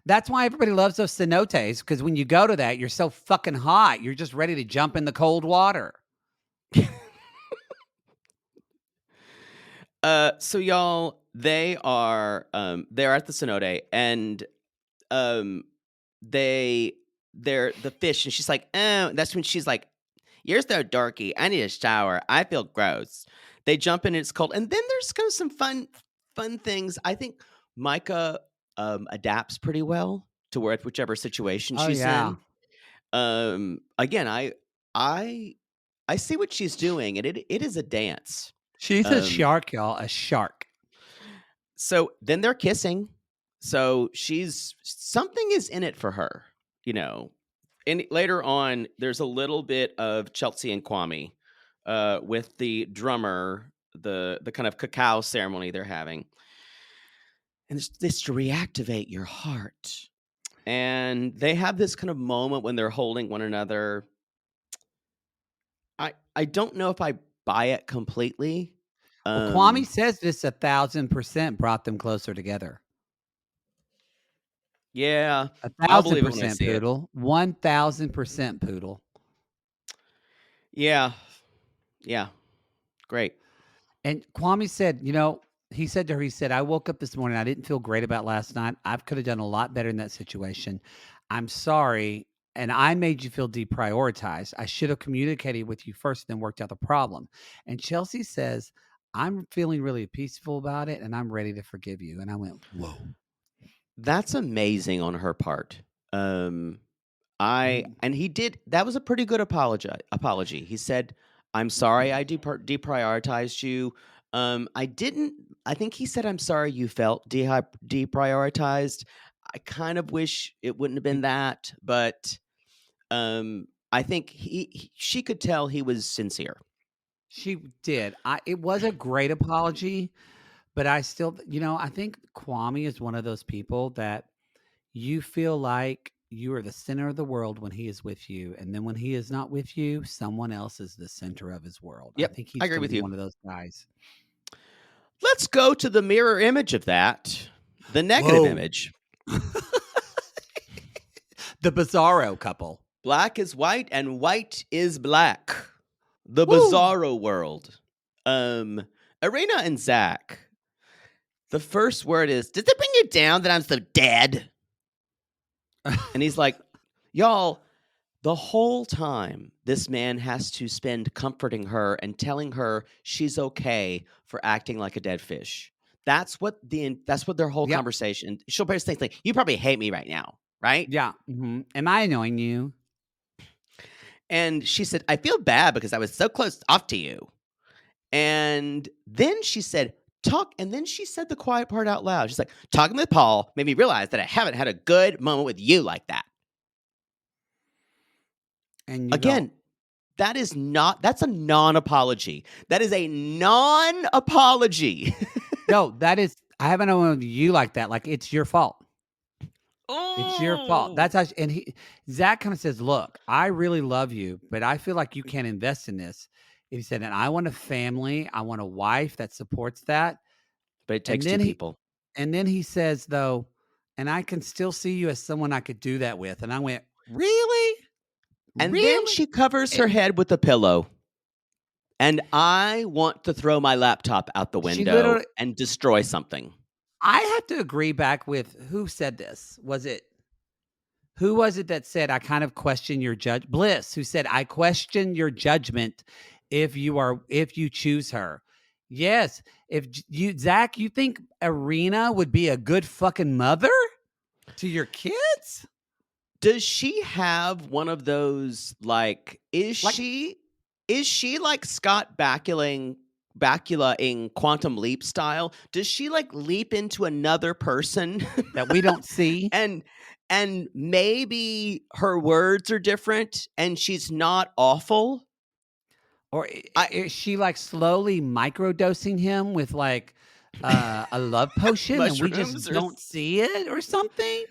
That's why everybody loves those cenotes, because when you go to that, you're so fucking hot. You're just ready to jump in the cold water. So y'all, they're at the cenote, and they're the fish, and she's like, oh, that's when she's like, you're so dorky. I need a shower. I feel gross. They jump in, and it's cold, and then there's kind of some fun things. I think Micah adapts pretty well to whichever situation she's yeah. in. Again, I see what she's doing, and it is a dance. She's a shark, y'all. A shark. So then they're kissing. So something is in it for her, you know. And later on, there's a little bit of Chelsea and Kwame with the drummer, the kind of cacao ceremony they're having. And it's this to reactivate your heart. And they have this kind of moment when they're holding one another. I don't know if I buy it completely. Well, Kwame says this 1,000% brought them closer together. Yeah, I'll believe it when I 1,000% see it. Poodle. 1,000% Poodle. Yeah. Great. And Kwame said, he said to her, I woke up this morning. I didn't feel great about last night. I could have done a lot better in that situation. I'm sorry. And I made you feel deprioritized. I should have communicated with you first and then worked out the problem. And Chelsea says, I'm feeling really peaceful about it and I'm ready to forgive you. And I went, whoa. That's amazing on her part. And he did, that was a pretty good apology. He said, I'm sorry I deprioritized you. I think he said, I'm sorry you felt deprioritized. I kind of wish it wouldn't have been that, but I think she could tell he was sincere. She did. It was a great apology, but I still, I think Kwame is one of those people that you feel like you are the center of the world when he is with you, and then when he is not with you, someone else is the center of his world. Yep, I think he's I agree with you. one of those guys. Let's go to the mirror image of that. The negative image. The Bizarro couple. Black is white and white is black. The Bizarro world. Arena and Zach. The first word is, did they bring you down that I'm so dead? And he's like, y'all, the whole time this man has to spend comforting her and telling her she's okay for acting like a dead fish. That's what their whole conversation. She'll probably say, you probably hate me right now, right? Yeah. Mm-hmm. Am I annoying you? And she said, I feel bad because I was so close off to you. And then she said, and then she said the quiet part out loud. She's like, talking with Paul made me realize that I haven't had a good moment with you like that. And again, that's a non-apology. That is a non-apology. No, that is, I haven't known with you like that. Like, it's your fault. It's your fault. That's how, Zach kind of says, look, I really love you, but I feel like you can't invest in this. And he said, and I want a family. I want a wife that supports that. But it takes two people. And then he says, though, and I can still see you as someone I could do that with. And I went, really? And then she covers her head with a pillow. And I want to throw my laptop out the window and destroy something. I have to agree back with who said this. Who was it that said, I kind of question your Bliss, who said, I question your judgment if you choose her. Yes. Zach, you think Arena would be a good fucking mother to your kids? Does she have one of those, is she like Scott Bakula Bakula in Quantum Leap style, does she like leap into another person that we don't see. and maybe her words are different and she's not awful? Or I is she like slowly microdosing him with like a love potion and we just mushrooms or don't see it or something?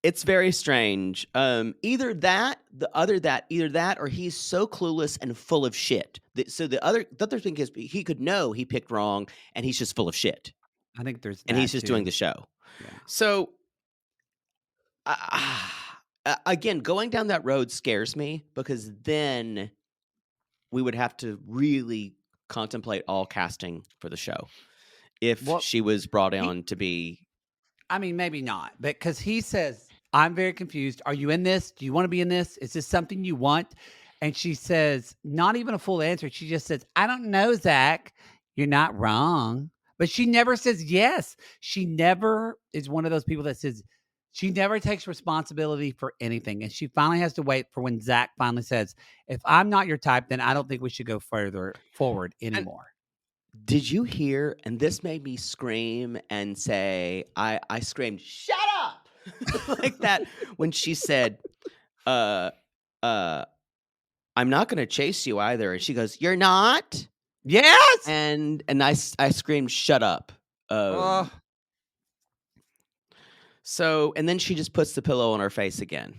it's very strange. Either that, either that, or he's so clueless and full of shit. So the other thing is he could know he picked wrong, and he's just full of shit, I think there's and he's that just doing too. the show. Yeah. So, again, going down that road scares me because then we would have to really contemplate all casting for the show if Well, she was brought he, on to be. I mean, maybe not, but because he says, I'm very confused. Are you in this? Do you want to be in this? Is this something you want? And she says, not even a full answer. She just says, I don't know, Zach. You're not wrong. But she never says yes. She never is one of those people that says, she never takes responsibility for anything. And she finally has to wait for when Zach finally says, if I'm not your type, then I don't think we should go further forward And anymore. did you hear? And this made me scream and say, I screamed, "Shut up!" like that when she said, "Uh, uh, I'm not going to chase you either." And she goes, "You're not?" Yes. And I screamed, "Shut up!" Oh, So and then she just puts the pillow on her face again.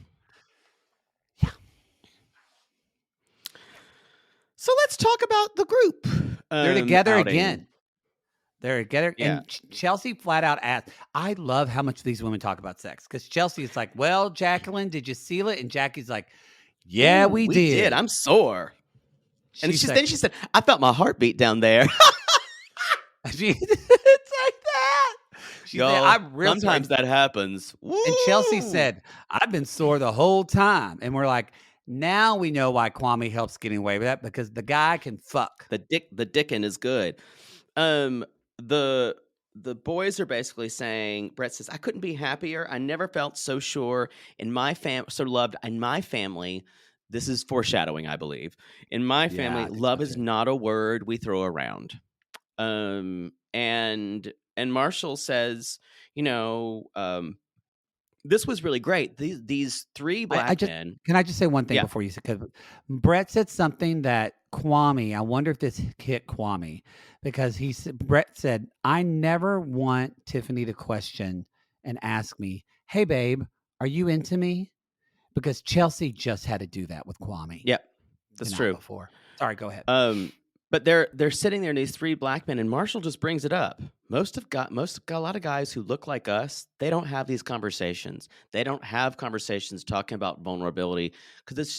yeah. So let's talk about the group. They're together outing. again. They're together. Yeah. And Chelsea flat out asked, I love how much these women talk about sex because Chelsea is like, well, Jacqueline, did you seal it? And Jackie's like, yeah, Ooh, we did. I'm sore. And She's then like, she said, "I felt my heartbeat down there." it's like that. She said, Y'all, I'm real sometimes sorry. that happens. And Chelsea Woo! said, I've been sore the whole time. And we're like, now we know why Kwame helps getting away with that because the guy can fuck. the dickin' is good. The boys are basically saying, Brett says, "I couldn't be happier. I never felt so sure in my so loved in my family." This is foreshadowing, I believe. In my Yeah, family, I think love so is too. not a word we throw around. And Marshall says, you know, this was really great. These three black men. Can I just say one thing Yeah. before you say, because Brett said something that Kwame, I wonder if this hit Kwame, because Brett said, I never want Tiffany to question and ask me, hey, babe, are you into me? Because Chelsea just had to do that with Kwame. Yep, that's the night true. before. Sorry, go ahead. But they're sitting there, and these three black men, and Marshall just brings it up. Most of a lot of guys who look like us, they don't have these conversations. They don't have conversations talking about vulnerability because it's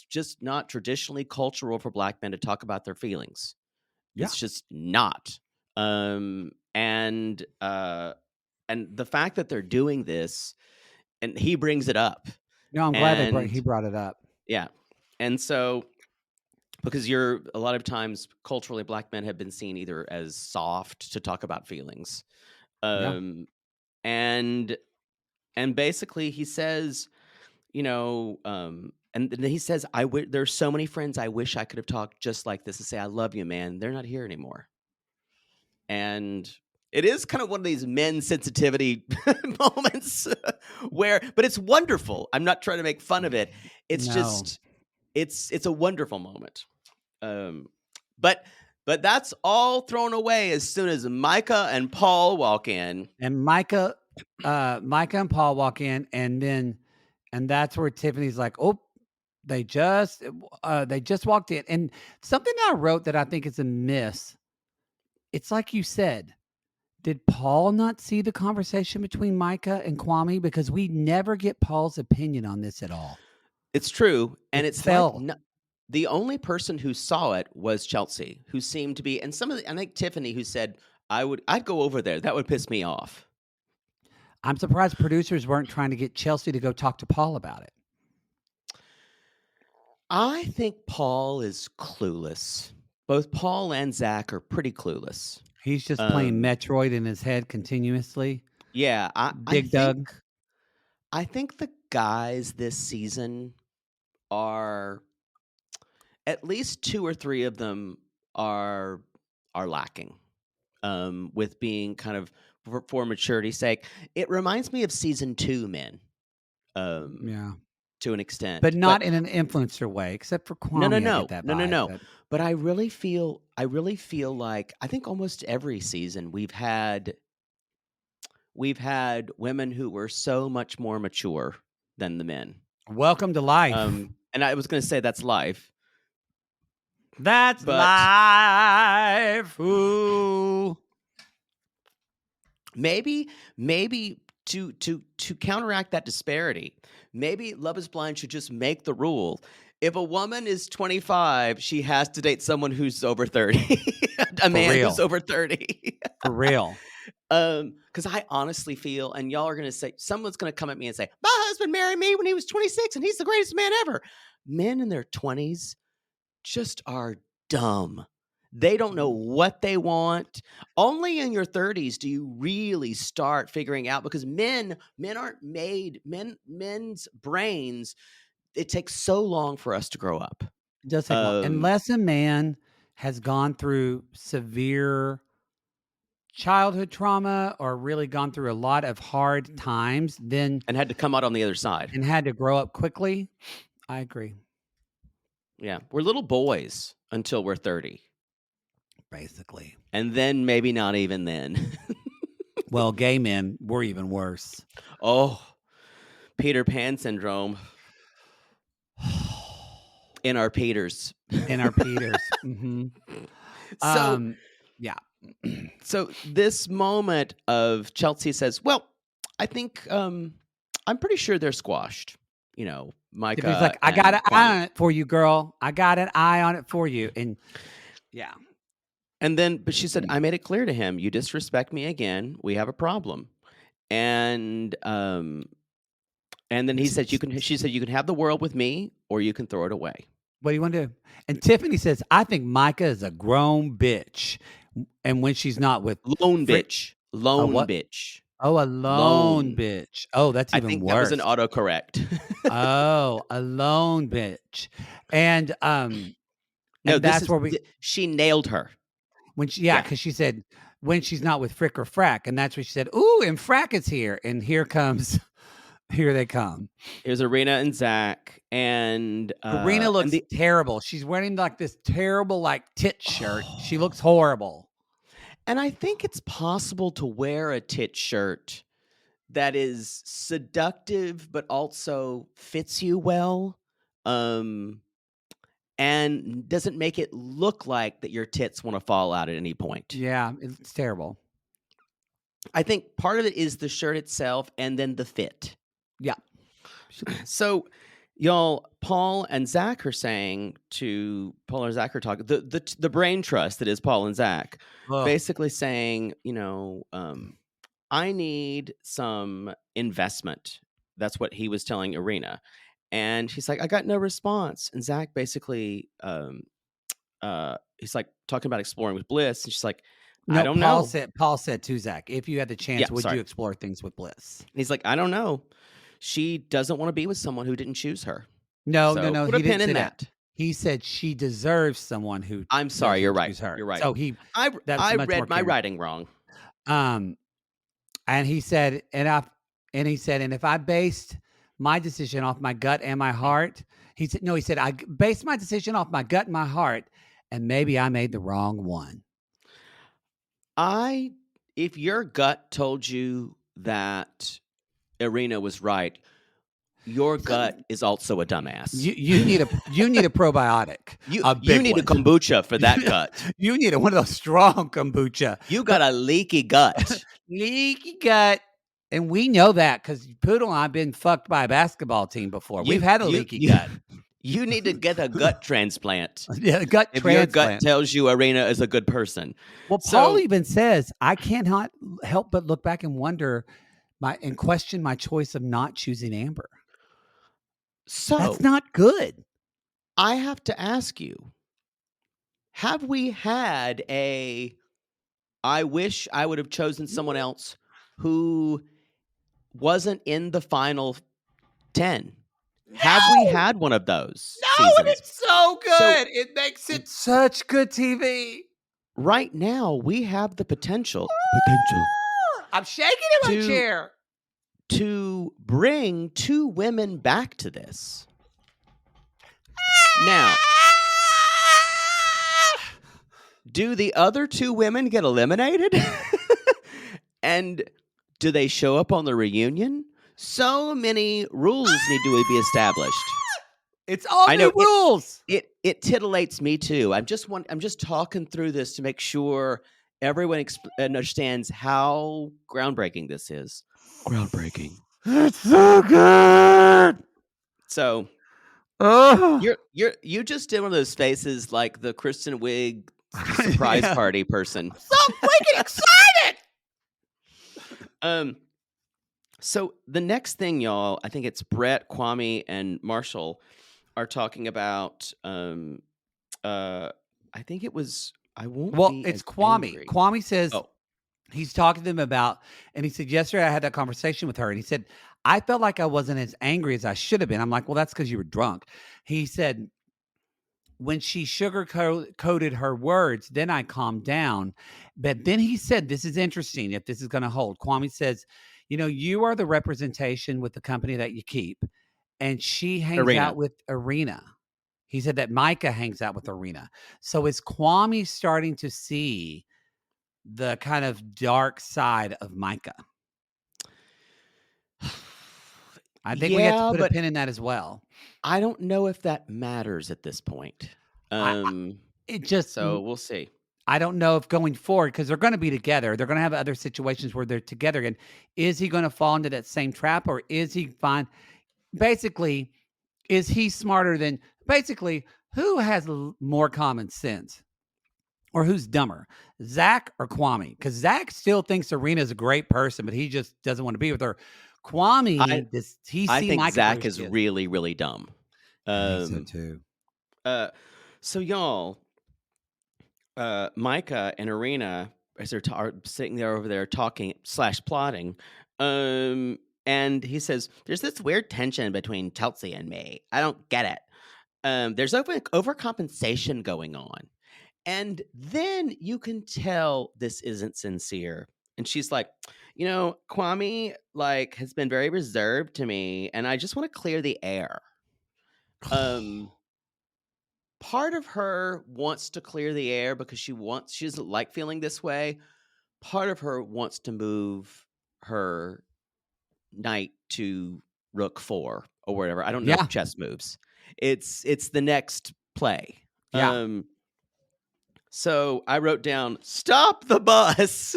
just not traditionally cultural for black men to talk about their feelings. Yeah. It's just not. And the fact that they're doing this, and he brings it up. No, I'm glad he brought it up. Yeah, and so. Because a lot of times culturally, black men have been seen either as soft to talk about feelings, Yeah. and basically he says, and then he says, there's so many friends I wish I could have talked just like this and say I love you, man. They're not here anymore, and it is kind of one of these men sensitivity moments but it's wonderful. I'm not trying to make fun of it. It's just. It's a wonderful moment. But that's all thrown away as soon as Micah and Paul walk in. And Micah and Paul walk in, and that's where Tiffany's like, oh, they just walked in. And something I wrote that I think is a miss. It's like you said, did Paul not see the conversation between Micah and Kwame? Because we never get Paul's opinion on this at all. It's true. And It it's fell. like the only person who saw it was Chelsea, who seemed to be, and I think Tiffany, who said, I'd go over there. That would piss me off. I'm surprised producers weren't trying to get Chelsea to go talk to Paul about it. I think Paul is clueless. Both Paul and Zach are pretty clueless. He's just playing Metroid in his head continuously. Yeah. Doug. I think the guys this season are, at least two or three of them are are lacking. With being kind of for maturity's sake, it reminds me of season 2 men. Yeah. To an extent, But not in an influencer way, except for no, Kwame, I get that vibe, but But I really feel like I think almost every season we've had women who were so much more mature than the men. welcome to life. And I was going to say that's life. That's but life. Ooh. maybe to counteract that disparity, maybe Love is Blind should just make the rule: if a woman is 25, she has to date someone who's over 30. A man real. who's over 30. For real. Because I honestly feel, and y'all are going to say, someone's going to come at me and say, my husband married me when he was 26 and he's the greatest man ever. Men in their 20s just are dumb. They don't know what they want. Only in your 30s do you really start figuring out, because men aren't made, men's brains, it takes so long for us to grow up. It does take long. Unless a man has gone through severe childhood trauma or really gone through a lot of hard times, then and had to come out on the other side and had to grow up quickly. I agree. Yeah, we're little boys until we're 30. Basically. And then maybe not even then. Well, gay men were even worse. Oh, Peter Pan syndrome. In our Peters. Mm-hmm. So, yeah. So this moment of Chelsea says, well, I think I'm pretty sure they're squashed. You know, Micah. He's like, I got an eye on it for you, girl. I got an eye on it for you. And yeah. And then, but she said, I made it clear to him, you disrespect me again, we have a problem. And then he said, she said, you can have the world with me or you can throw it away. What do you want to do? And Tiffany says, I think Micah is a grown bitch. And when she's not with lone bitch. Bitch. Oh, a lone bitch. Oh, that's even worse. I think that was an autocorrect. Oh, a lone bitch. And no, that's where she nailed her. When because she said when she's not with Frick or Frack, and that's what she said. Ooh, and Frack is here, and here they come. Here's Irina and Zach, and Irina looks terrible. She's wearing like this terrible like tit shirt. She looks horrible. And I think it's possible to wear a tit shirt that is seductive but also fits you well. And doesn't make it look like that your tits want to fall out at any point. Yeah, it's terrible. I think part of it is the shirt itself and then the fit. Yeah. So, y'all, Paul and Zach are talking, the brain trust that is Paul and Zach, basically saying, you know, I need some investment. That's what he was telling Irina. And he's like, I got no response. And Zach basically, he's like talking about exploring with Bliss. And she's like, I don't know. Paul said to Zach, if you had the chance, would you explore things with Bliss? And he's like, I don't know. She doesn't want to be with someone who didn't choose her. No. Put a pin in that. He said she deserves someone who. I'm sorry, you're right. You're right. So I read my writing wrong. And he said, and if I based my decision off my gut and my heart, he said, I based my decision off my gut and my heart, and maybe I made the wrong one. If your gut told you that Irina was right, your gut is also a dumbass. You need a probiotic. You need a kombucha for that gut. You need one of those strong kombucha. You got a leaky gut. Leaky gut. And we know that because Poodle and I have been fucked by a basketball team before. We've had a leaky gut. You need to get a gut transplant. Yeah, a gut if transplant. Your gut tells you Irina is a good person. Well, Paul even says, I cannot help but look back and wonder and question my choice of not choosing Amber. So that's not good. I have to ask you, have we had I wish I would have chosen someone else who wasn't in the final 10? No! Have we had one of those? No, seasons? And it's so good. It makes it such good TV. right now we have the potential I'm shaking in my to chair. to bring 2 women back to this. Now, do the other 2 women get eliminated? And do they show up on the reunion? So many rules need to be established. It's all I new know rules. it titillates me too. I'm just talking through this to make sure everyone understands how groundbreaking this is. Groundbreaking. It's so good. So Oh. you just did one of those faces like the Kristen Wiig surprise Yeah. party person. So freaking excited. So the next thing, y'all, I think it's Brett, Kwame, and Marshall are talking about. I think it was I won't Well, be it's as Kwame. angry. Kwame says Oh, he's talking to them about, and he said, yesterday I had that conversation with her, and he said, I felt like I wasn't as angry as I should have been. I'm like, well, that's because you were drunk. He said, when she coated her words, then I calmed down. But then he said, this is interesting if this is going to hold. Kwame says, you are the representation with the company that you keep. And she hangs Arena. out with Arena. He said that Micah hangs out with Arena. So is Kwame starting to see the kind of dark side of Micah? I think we have to Yeah, put a but pin in that as well. I don't know if that matters at this point. It just, So we'll see. I don't know if going forward, because they're going to be together, they're going to have other situations where they're together again. Is he going to fall into that same trap, or is he fine? Basically, is he smarter than, basically, who has more common sense? Or who's dumber, Zach or Kwame? Because Zach still thinks Serena's a great person, but he just doesn't want to be with her. Kwame, does he I see think Micah for Zach who is she is? really, really dumb. I think so too. So y'all, Micah and Arena, as they're are sitting there over there talking / plotting, and he says, "There's this weird tension between Chelsea and me. I don't get it. There's overcompensation going on." And then you can tell this isn't sincere. And she's like, Kwame has been very reserved to me, and I just want to clear the air. Part of her wants to clear the air because she doesn't like feeling this way. Part of her wants to move her knight to rook 4 or whatever. I don't know Yeah. chess moves. It's the next play. Yeah. So I wrote down, stop the bus,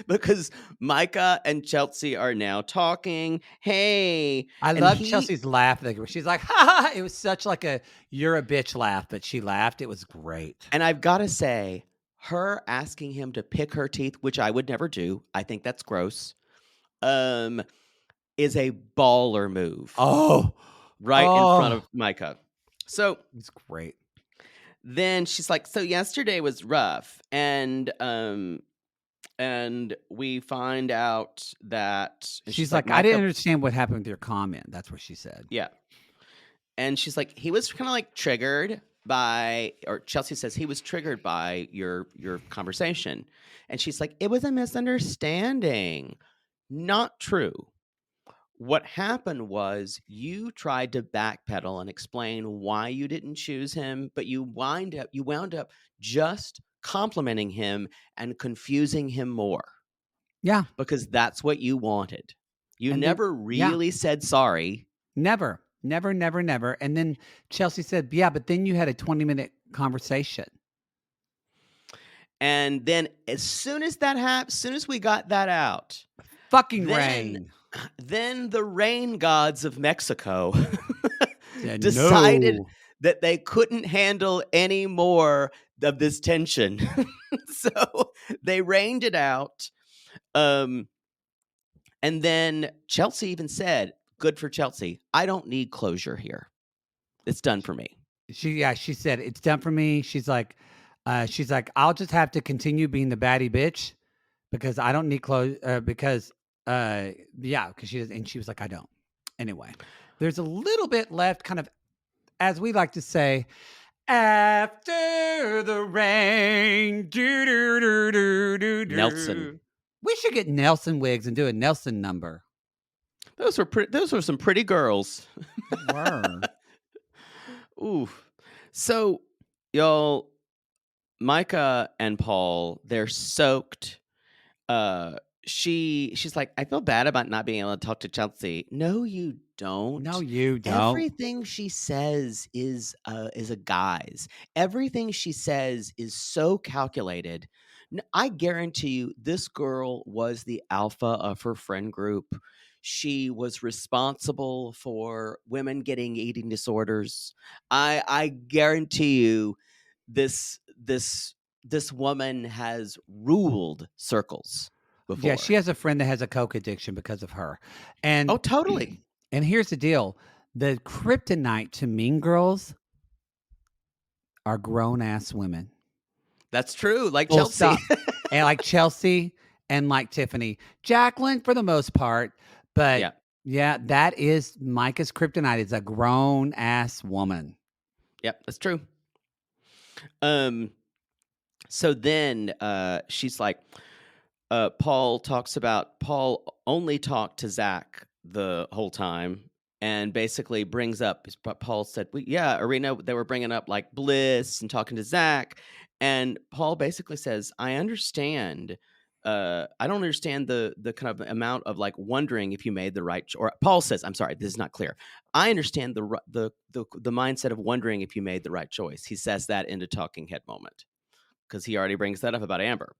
because Micah and Chelsea are now talking. Hey. I love Chelsea's laugh. She's like, ha, ha, ha. It was such like a, you're a bitch laugh, but she laughed. It was great. And I've got to say, her asking him to pick her teeth, which I would never do. I think that's gross. Is a baller move. Oh. Right in front of Micah. So it's great. Then she's like, so yesterday was rough, and we find out that she's like, I didn't understand what happened with your comment. That's what she said. Yeah. And she's like, he was kind of like triggered by, or Chelsea says he was triggered by your conversation. And she's like, it was a misunderstanding. Not true. What happened was you tried to backpedal and explain why you didn't choose him, but you wound up just complimenting him and confusing him more. Yeah. Because that's what you wanted. You never really said sorry. Never. And then Chelsea said, yeah, but then you had a 20-minute conversation. And then as soon as that happened, as soon as we got that out, rain. Then the rain gods of Mexico decided that they couldn't handle any more of this tension. So they rained it out. And then Chelsea even said, good for Chelsea. I don't need closure here. It's done for me. She said, it's done for me. She's like, I'll just have to continue being the baddie bitch because I don't need closure because she does, and she was like, I don't. Anyway, there's a little bit left, kind of, as we like to say, After the rain. Do, do, do, do, do, do. Nelson. We should get Nelson wigs and do a Nelson number. Those were some pretty girls. They were. Ooh. So, y'all, Micah and Paul, they're soaked. She's like, I feel bad about not being able to talk to Chelsea. No, you don't. No, you don't. Everything she says is a guise. Everything she says is so calculated. I guarantee you, this girl was the alpha of her friend group. She was responsible for women getting eating disorders. I guarantee you, this woman has ruled circles before. Yeah, she has a friend that has a coke addiction because of her. And Oh, totally. And here's the deal. The kryptonite to mean girls are grown-ass women. That's true. Like Full Chelsea. stop. And like Chelsea and like Tiffany. Jacqueline for the most part. But yeah, that is Micah's kryptonite. Is a grown-ass woman. Yep, that's true. So then she's like, Paul only talked to Zach the whole time and basically brings up, Paul said, Arena, they were bringing up like Bliss and talking to Zach. And Paul basically says, I understand. I don't understand the kind of amount of like wondering if you made the right or Paul says, I'm sorry, this is not clear. I understand the mindset of wondering if you made the right choice. He says that in a talking head moment because he already brings that up about Amber.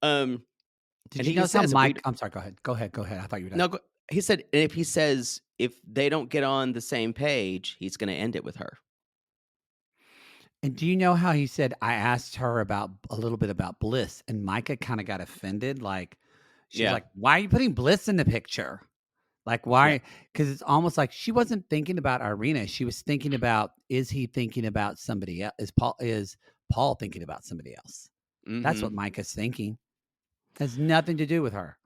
Did you know something, Mike? I'm sorry. Go ahead. I thought you were done. No, he said if they don't get on the same page, he's going to end it with her. And do you know how he said, I asked her about a little bit about Bliss, and Micah kind of got offended. Like, she's like, why are you putting Bliss in the picture? Like, why? Because it's almost like she wasn't thinking about Irina. She was thinking about, is he thinking about somebody else? Is Paul thinking about somebody else? Mm-hmm. That's what Micah's thinking. Has nothing to do with her.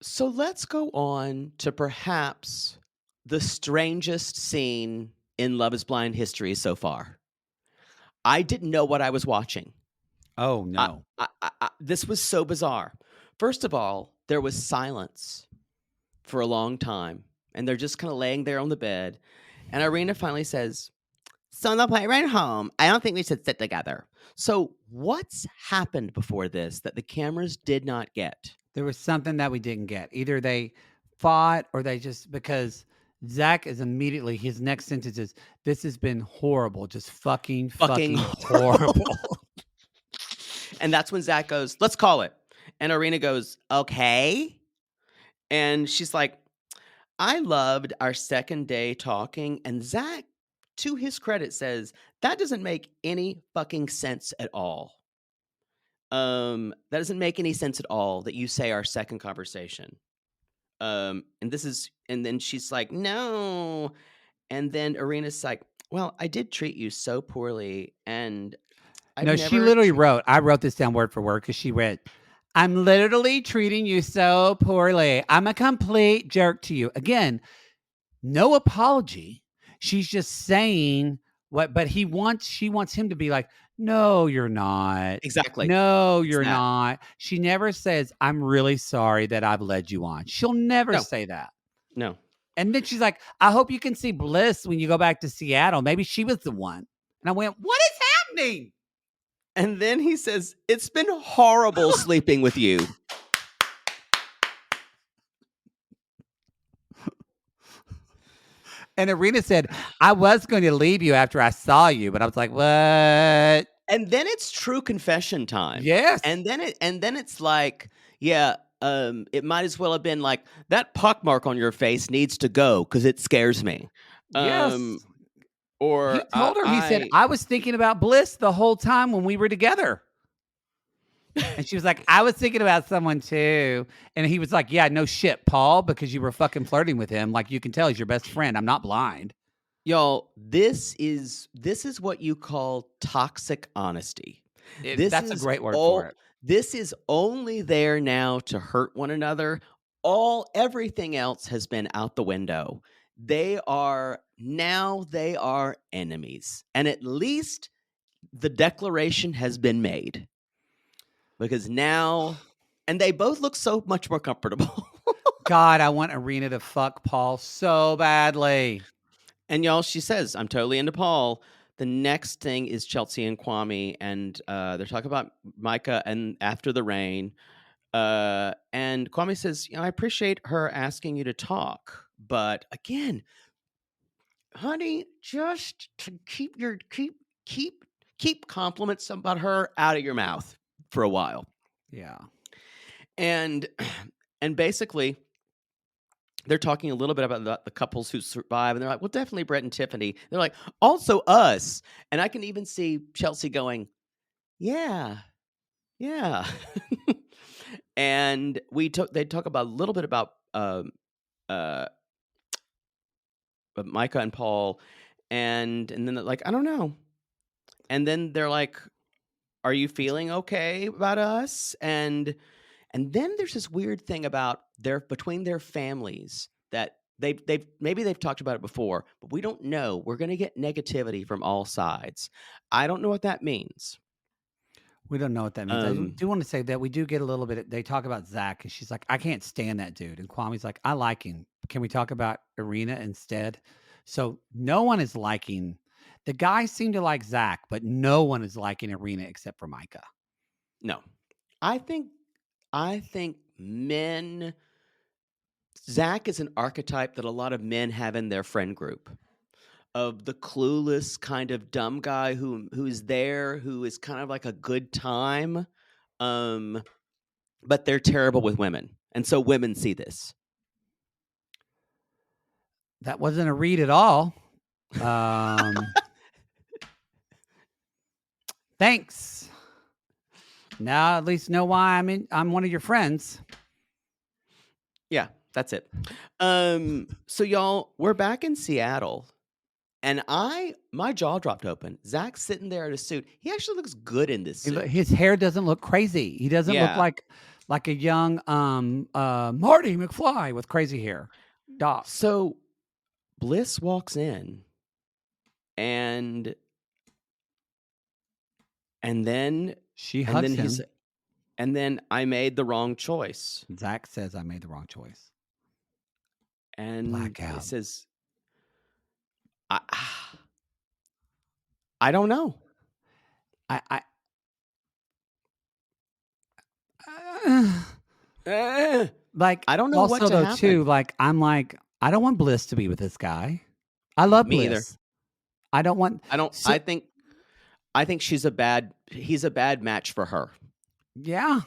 So let's go on to perhaps the strangest scene in Love is Blind history so far. I didn't know what I was watching. Oh, no. This was so bizarre. First of all, there was silence for a long time, and they're just kind of laying there on the bed. And Irina finally says, so they'll play right home. I don't think we should sit together. So what's happened before this that the cameras did not get? There was something that we didn't get. Either they fought or they just, because Zach is immediately, his next sentence is, this has been horrible. Just fucking horrible. And that's when Zach goes, let's call it. And Irina goes, okay. And she's like, I loved our second day talking. And Zach, to his credit, says, that doesn't make any fucking sense at all. That doesn't make any sense at all that you say our second conversation. And then she's like, no. And then Irina's like, well, I did treat you so poorly. And she literally wrote, I wrote this down word for word because she read, I'm literally treating you so poorly. I'm a complete jerk to you. Again, no apology. She's just saying but she wants him to be like, no, you're not. Exactly. No, you're not. She never says, I'm really sorry that I've led you on. She'll never say that. No. And then she's like, I hope you can see Bliss when you go back to Seattle. Maybe she was the one. And I went, what is happening? And then he says, it's been horrible sleeping with you. And Irina said, I was going to leave you after I saw you, but I was like, what? And then it's true confession time. Yes. And then it's like, it might as well have been like, that pockmark on your face needs to go because it scares me. Yes. Or he told her, he said, I was thinking about Bliss the whole time when we were together. And she was like, I was thinking about someone too. And he was like, yeah, no shit, Paul, because you were fucking flirting with him. Like, you can tell he's your best friend. I'm not blind. Y'all, this is what you call toxic honesty. That's a great word for it. This is only there now to hurt one another. Everything else has been out the window. they are enemies. And at least the declaration has been made. Because now, and they both look so much more comfortable. God, I want Arena to fuck Paul so badly. And y'all, she says, I'm totally into Paul. The next thing is Chelsea and Kwame, and they're talking about Micah and After the Rain. And Kwame says, I appreciate her asking you to talk, but again, honey, just to keep compliments about her out of your mouth for a while. Yeah. And basically, they're talking a little bit about the couples who survive, and they're like, well, definitely Brett and Tiffany. They're like, also us. And I can even see Chelsea going, yeah. And they talk about a little bit about Micah and Paul, and then they're like, I don't know. And then they're like, are you feeling okay about us? And then there's this weird thing about between their families that they've talked about it before, but we don't know. We're going to get negativity from all sides. I don't know what that means. We don't know what that means. I do want to say that we do get a little bit. They talk about Zach, and she's like, I can't stand that dude. And Kwame's like, I like him. Can we talk about Arena instead? So no one is liking. The guys seem to like Zach, but no one is liking Arena except for Micah. No, I think men. Zach is an archetype that a lot of men have in their friend group, of the clueless kind of dumb guy who's there, who is kind of like a good time, but they're terrible with women, and so women see this. That wasn't a read at all. Thanks. Now at least know why I'm one of your friends. Yeah, that's it. So y'all, we're back in Seattle, and my jaw dropped open. Zach's sitting there in a suit. He actually looks good in this suit. His hair doesn't look crazy. He doesn't look like a young Marty McFly with crazy hair. Doc. So Bliss walks in, and then she hugs him. And then I made the wrong choice. Zach says I made the wrong choice. And blackout. It says, I don't know. Like, I don't know also, what to though, happen. too. Like, I'm like, I don't want Bliss to be with this guy. I love Me Bliss. either. I don't want. I think he's a bad match for her. Yeah.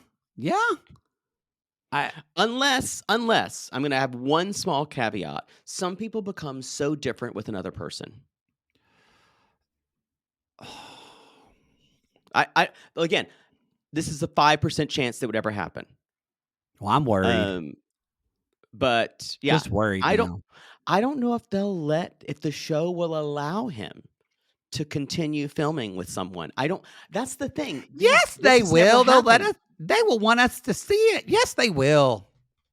Unless I'm going to have one small caveat. Some people become so different with another person. Again, this is a 5% chance that would ever happen. Well, I'm worried. But yeah, just worried. I don't know if if the show will allow him to continue filming with someone. That's the thing. Yes, they will. They will want us to see it. Yes, they will.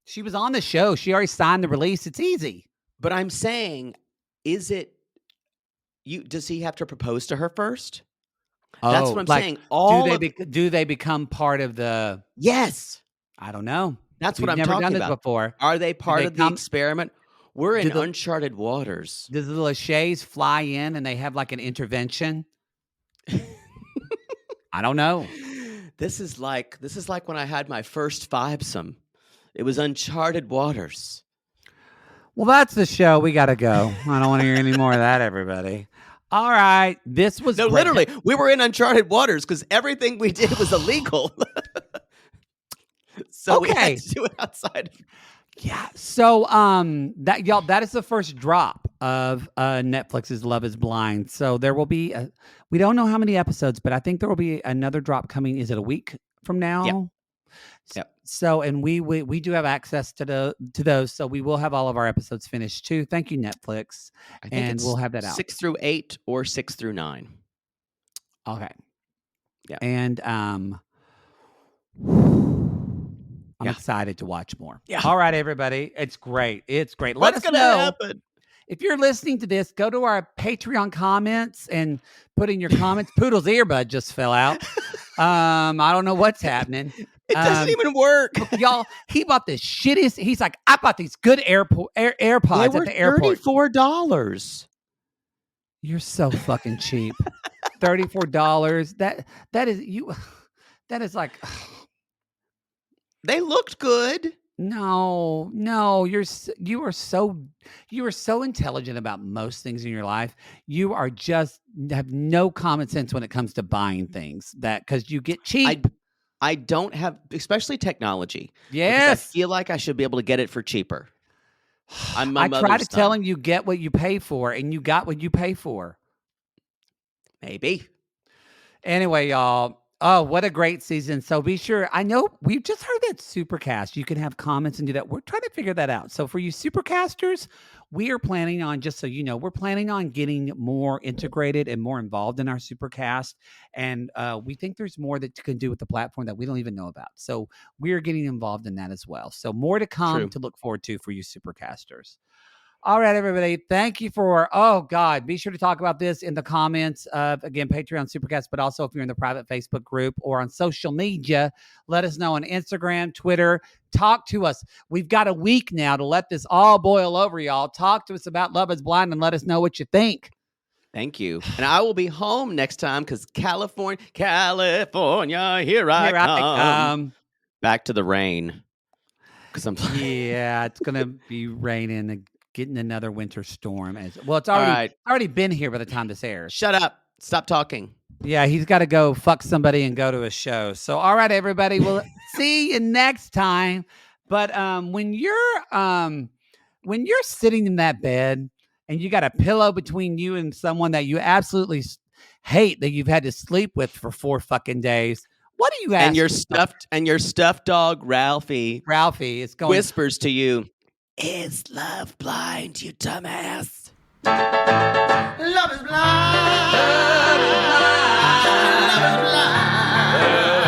She was on the show. She already signed the release. It's easy. But I'm saying, does he have to propose to her first? That's what I'm saying. Do they become part of the? Yes. I don't know. That's We've what I'm never talking done about. This before. Are they part of the experiment? We're in uncharted waters. Does the Lachey's fly in and they have like an intervention? I don't know. This is like when I had my first fivesome. It was uncharted waters. Well, that's the show. We got to go. I don't want to hear any more of that, everybody. All right. This was great. Literally, we were in uncharted waters because everything we did was illegal. So we had to do it outside. Yeah. So that is the first drop of Netflix's Love is Blind. So there will be we don't know how many episodes, but I think there will be another drop coming. Is it a week from now? Yep. So and we do have access to those. So we will have all of our episodes finished too. Thank you, Netflix. I think we'll have that out 6 through 8 or 6 through 9. Okay. Yeah. And I'm excited to watch more. Yeah. All right, everybody. It's great. It's great. What's going to happen? if you're listening to this, go to our Patreon comments and put in your comments. Poodle's earbud just fell out. I don't know what's happening. It doesn't even work. Y'all, he bought the shittiest. He's like, I bought these good AirPods They were at the airport. $34. You're so fucking cheap. $34. That is you. That is like. They looked good. No, you are so intelligent about most things in your life. You are just have no common sense when it comes to buying things because you get cheap. I don't have, especially technology. Yes, I feel like I should be able to get it for cheaper. I'm my I try to mother's tell son. him you get what you pay for, and you got what you pay for. Maybe. Anyway, y'all. Oh, what a great season. So be sure. I know we've just heard that Supercast. You can have comments and do that. We're trying to figure that out. So for you Supercasters, we are planning on, just so you know, we're planning on getting more integrated and more involved in our Supercast. And we think there's more that you can do with the platform that we don't even know about. So we're getting involved in that as well. So more to come True. to look forward to for you Supercasters. All right, everybody. Thank you for, oh God, be sure to talk about this in the comments of, again, Patreon Supercast, but also if you're in the private Facebook group or on social media, let us know on Instagram, Twitter, talk to us. We've got a week now to let this all boil over, y'all. Talk to us about Love is Blind and let us know what you think. Thank you. And I will be home next time because California, here I come. Back to the rain. Yeah, it's going to be raining and getting another winter storm. It's already been here by the time this airs. Shut up. Stop talking. Yeah, he's got to go fuck somebody and go to a show. So, all right, everybody, we'll see you next time. But when you're sitting in that bed and you got a pillow between you and someone that you absolutely hate that you've had to sleep with for 4 fucking days, what do you ask? And your stuffed dog Ralphie is going whispers to you, "Is love blind, you dumbass?" Love is blind. Love is blind. Love is blind.